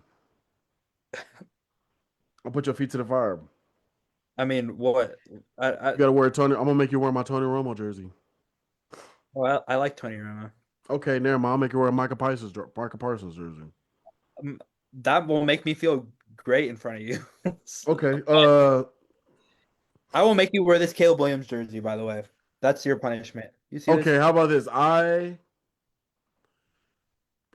I'll put your feet to the fire. I mean, what? You gotta wear Tony. I'm gonna make you wear my Tony Romo jersey. I like Tony Romo. Okay, never mind. I'll make you wear Micah Parsons jersey. That will make me feel great in front of you. Okay. I will make you wear this Caleb Williams jersey, by the way. That's your punishment. You see Okay. this? How about this?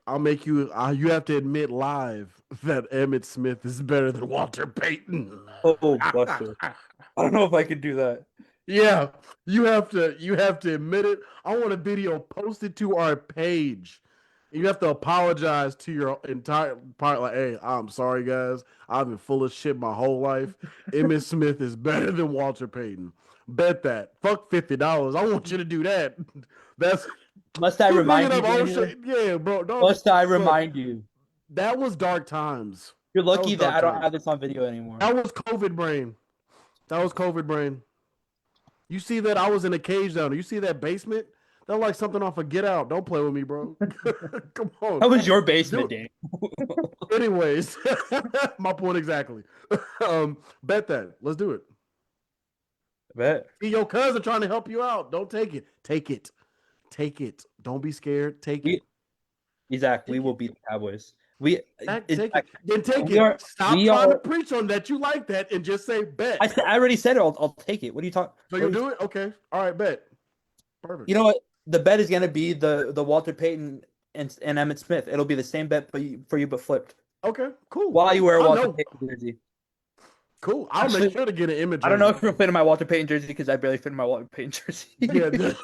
I'll make you. You have to admit live that Emmitt Smith is better than Walter Payton. Oh, Buster. I don't know if I could do that. Yeah, you have to. You have to admit it. I want a video posted to our page. You have to apologize to your entire part. Like, hey, I'm sorry, guys. I've been full of shit my whole life. Emmitt Smith is better than Walter Payton. Bet that. Fuck $50. I want you to do that. That's Must I you remind bringing you, up old Daniel? shit. Yeah, bro. Don't, Must I bro, remind you? that was dark times. You're That lucky was that dark I don't times. have this on video anymore. That was COVID brain. That was COVID brain. You see that I was in a cage down there. You see that basement? That like something off of Get Out. Don't play with me, bro. Come on. How was your basement, Dude. Daniel? Anyways, my point exactly. Bet that. Let's do it. Bet. See, your cousin trying to help you out. Don't take it. Take it. Take it. Don't be scared. Take it. Isaac, we Take will it. beat the Cowboys. We Take Isaac, it. Then take we it. are Stop we trying to are. preach on that you like that and just say bet. I already said it. I'll take it. What are you talking? So you'll do it? Okay. All right, bet. Perfect. You know what? The bet is gonna be the Walter Payton and Emmitt Smith. It'll be the same bet for you but flipped. Okay, cool. While you wear a I Walter know. Payton jersey. Cool. I'll Actually, make sure to get an image. I don't know if you'll fit in my Walter Payton jersey because I barely fit in my Walter Payton jersey. Yeah.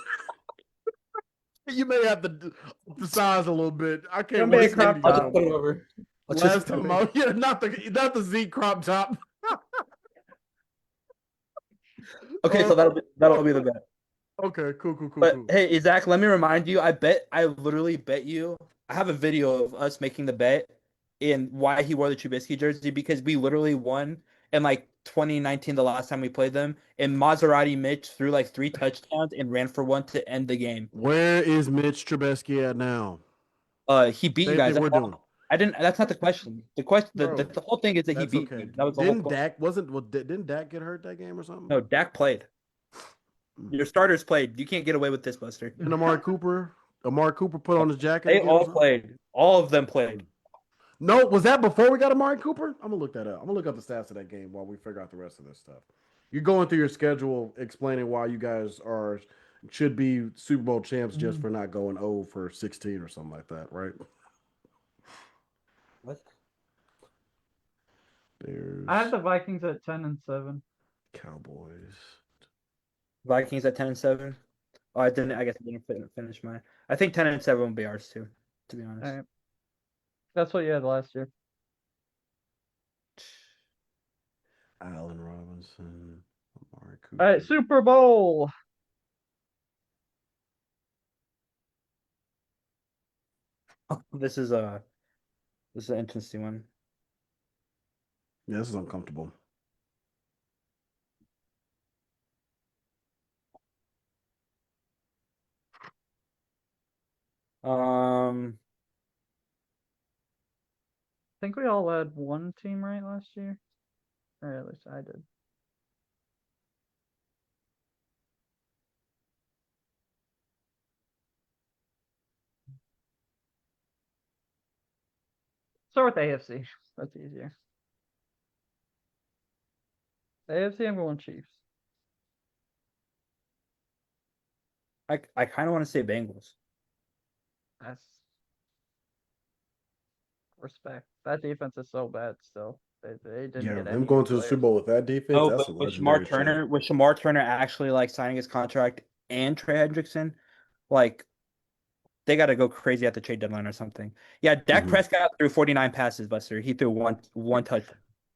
You may have to the size a little bit. I can't Gonna be a wait. crop I'll top. just put it over. Last time out, yeah, not the Z crop top. Okay, so that'll be the bet. Okay, cool. But hey, Zach, let me remind you. I literally bet you. I have a video of us making the bet and why he wore the Trubisky jersey because we literally won in like 2019, the last time we played them. And Maserati Mitch threw like 3 touchdowns and ran for one to end the game. Where is Mitch Trubisky at now? He beat you Same guys. thing we're doing. I didn't. That's not the question. The question, Bro, the whole thing is that he That's beat okay. you. That was the whole Didn't question. didn't Dak get hurt that game or something? No, Dak played. Your starters played. You can't get away with this, Buster. And Amari Cooper put on his jacket. They again or all something? played. All of them played. No, was that before we got Amari Cooper? I'm gonna look that up. I'm gonna look up the stats of that game while we figure out the rest of this stuff. You're going through your schedule, explaining why you guys should be Super Bowl champs just for not going 0 for 16 or something like that, right? What? There's I have the Vikings at 10-7. Cowboys. Vikings at 10-7. Oh, I didn't. I guess I didn't finish mine. I think 10-7 will be ours too. To be honest. All right. That's what you had last year. Allen Robinson. Amari Cooper. All right, Super Bowl. This is an interesting one. Yeah, this is uncomfortable. I think we all had one team right last year. Or at least I did. Start with AFC. That's easier. AFC, I'm going Chiefs. I kind of want to say Bengals. That's respect. That defense is so bad still. They didn't Yeah, get them any going good to the Super players. Bowl with that defense, Oh, that's a but legendary shit. With Shamar Turner actually like signing his contract and Trey Hendrickson, like they got to go crazy at the trade deadline or something. Yeah, Dak Mhm. Prescott threw 49 passes, Buster. He threw one touch.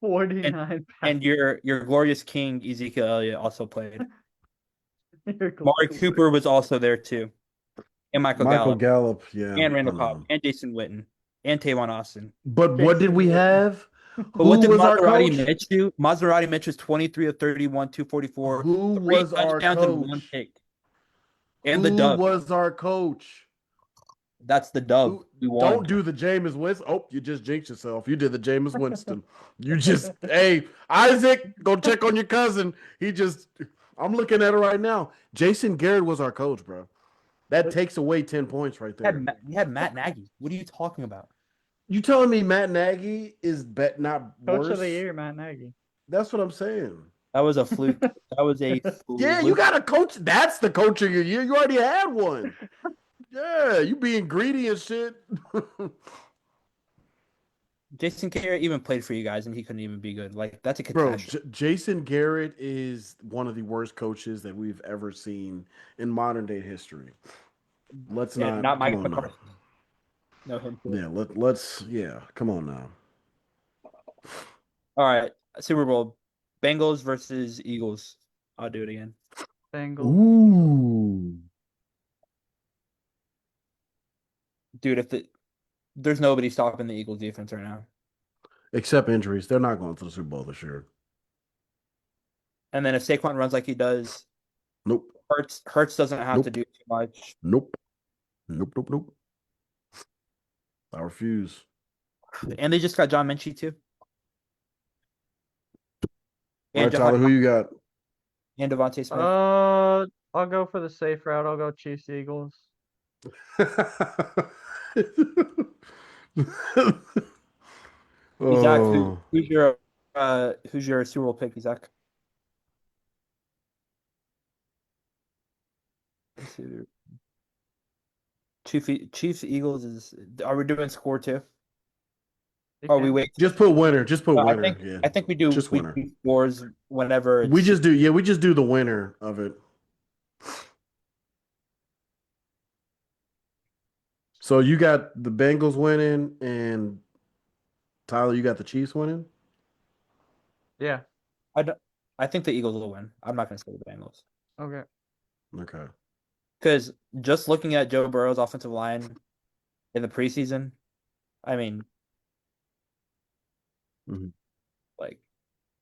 49 And your glorious king Ezekiel Elliott also played. You're Mari glorious. Cooper was also there too, and Michael Michael Gallup, Gallup, yeah, and I Randall Cobb, know. and Jason Witten, and Tavon Austin. But what did Jason we Witten. have? But what Who did was our Maserati coach? Mitch do? Maserati Mitch was 23 of 31, 244, Who three was our touchdowns and one coach? pick. And the Who dub. was our coach? That's the dub. Who? We won. Don't do the Jameis Winston. Oh, you just jinxed yourself. You did the Jameis Winston. You just, hey, Isaac, go check on your cousin. I'm looking at it right now. Jason Garrett was our coach, bro. That takes away 10 points right there. We had Matt Nagy. What are you talking about? You telling me Matt Nagy is not Coach worse? of the year, Matt Nagy. That's what I'm saying. That was a fluke. That was a fluke. Yeah, you got a coach. That's the coach of your year. You already had one. Yeah, you being greedy and shit. Jason Garrett even played for you guys, and he couldn't even be good. Like that's a Bro, catastrophe. Jason Garrett is one of the worst coaches that we've ever seen in modern day history. Let's Yeah, not. not Mike come on now. McCarthy. No him. Too. Yeah, let's. Yeah, come on now. All right, Super Bowl, Bengals versus Eagles. I'll do it again. Bengals. Ooh. Dude, there's nobody stopping the Eagles defense right now. Except injuries, they're not going to the Super Bowl this year. And then if Saquon runs like he does, Nope. Hurts doesn't have to do too much. Nope. I refuse. And they just got John Minchie too. All right, Tyler, who you got? And Devontae Smith. I'll go for the safe route. I'll go Chiefs Eagles. Isaac, Oh. who's your Super Bowl pick, Isaac? Let's see. Chiefs Eagles is. Are we doing score too? Oh, we wait. Just put winner. Just put winner. I think we do. Just we winner. do scores whenever. We just do. Yeah, we just do the winner of it. So you got the Bengals winning, and Tyler, you got the Chiefs winning. Yeah. I think the Eagles will win. I'm not going to say the Bengals. Okay. Okay. Because just looking at Joe Burrow's offensive line in the preseason, I mean, like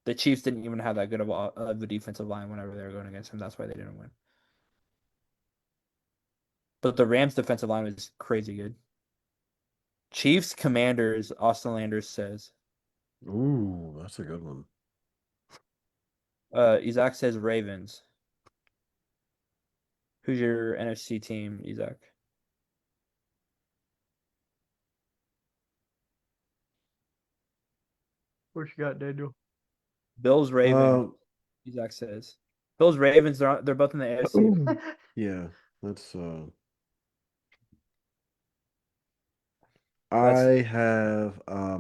the Chiefs didn't even have that good of a defensive line whenever they were going against him. That's why they didn't win. But the Rams' defensive line was crazy good. Chiefs Commanders, Austin Landers says. Ooh, that's a good one. Isaac says Ravens. Who's your NFC team, Isaac? What you got, Daniel? Bills Ravens. Isaac says. Bills Ravens. They're both in the AFC. Yeah, that's. I have. Oh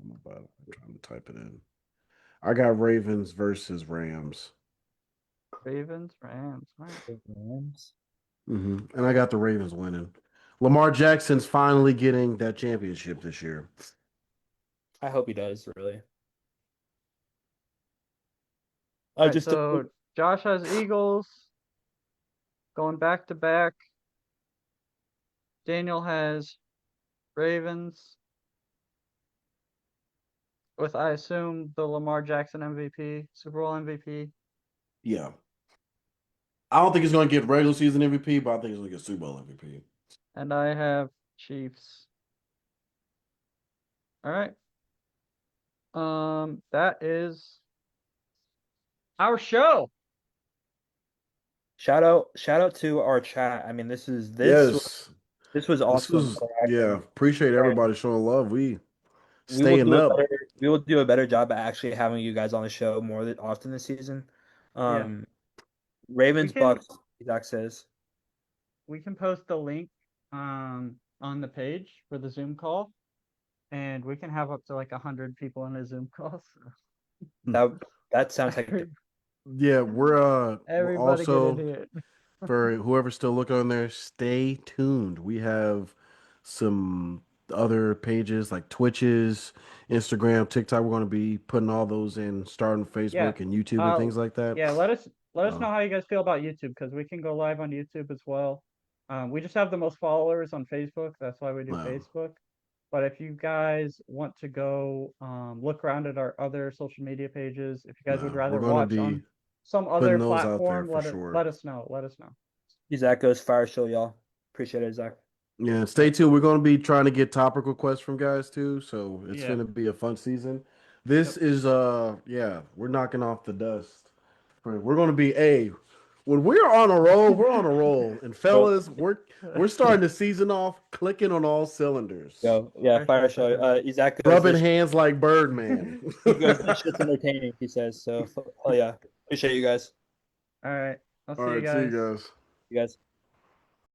my bad. I'm trying to type it in. I got Ravens versus Rams. Ravens, Rams. Rams. And I got the Ravens winning. Lamar Jackson's finally getting that championship this year. I hope he does, really. So Josh has Eagles going back to back. Daniel has Ravens with, I assume, the Lamar Jackson MVP, Super Bowl MVP. Yeah. I don't think he's going to get regular season MVP, but I think he's going to get Super Bowl MVP. And I have Chiefs. All right. That is our show. Shout out to our chat. I mean, this was awesome. Appreciate everybody showing love. We will do a better job at actually having you guys on the show more often this season. Ravens can- Bucks. Zach says. We can post the link on the page for the Zoom call, and we can have up to like 100 people in a Zoom call. So That sounds like Yeah, we're everybody get also in here. for whoever's still looking on there, stay tuned. We have some other pages like Twitches, Instagram, TikTok. We're going to be putting all those in, starting Facebook and YouTube and things like that. Yeah, let us know Oh. how you guys feel about YouTube, because we can go live on YouTube as well. We just have the most followers on Facebook. That's why we do Wow. Facebook. But if you guys want to go look around at our other social media pages, if you guys would We're rather gonna watch be on some putting other those out there platform, for sure. let us know. Let us know. Zach goes fire show, y'all. Appreciate it, Zach. Yeah, stay tuned. We're going to be trying to get topic requests from guys too, so it's Yeah. going to be a fun season. This is yeah, we're knocking off the dust. We're going to be when we're on a roll, we're on a roll. And fellas, we're starting the season off clicking on all cylinders. Yo, yeah, For fire sure, show. Zach goes, Rubbing this, hands like Birdman. he goes, this shit's entertaining, he says. So, yeah, appreciate you guys. All right. I'll see All you right, see guys. you guys. You guys.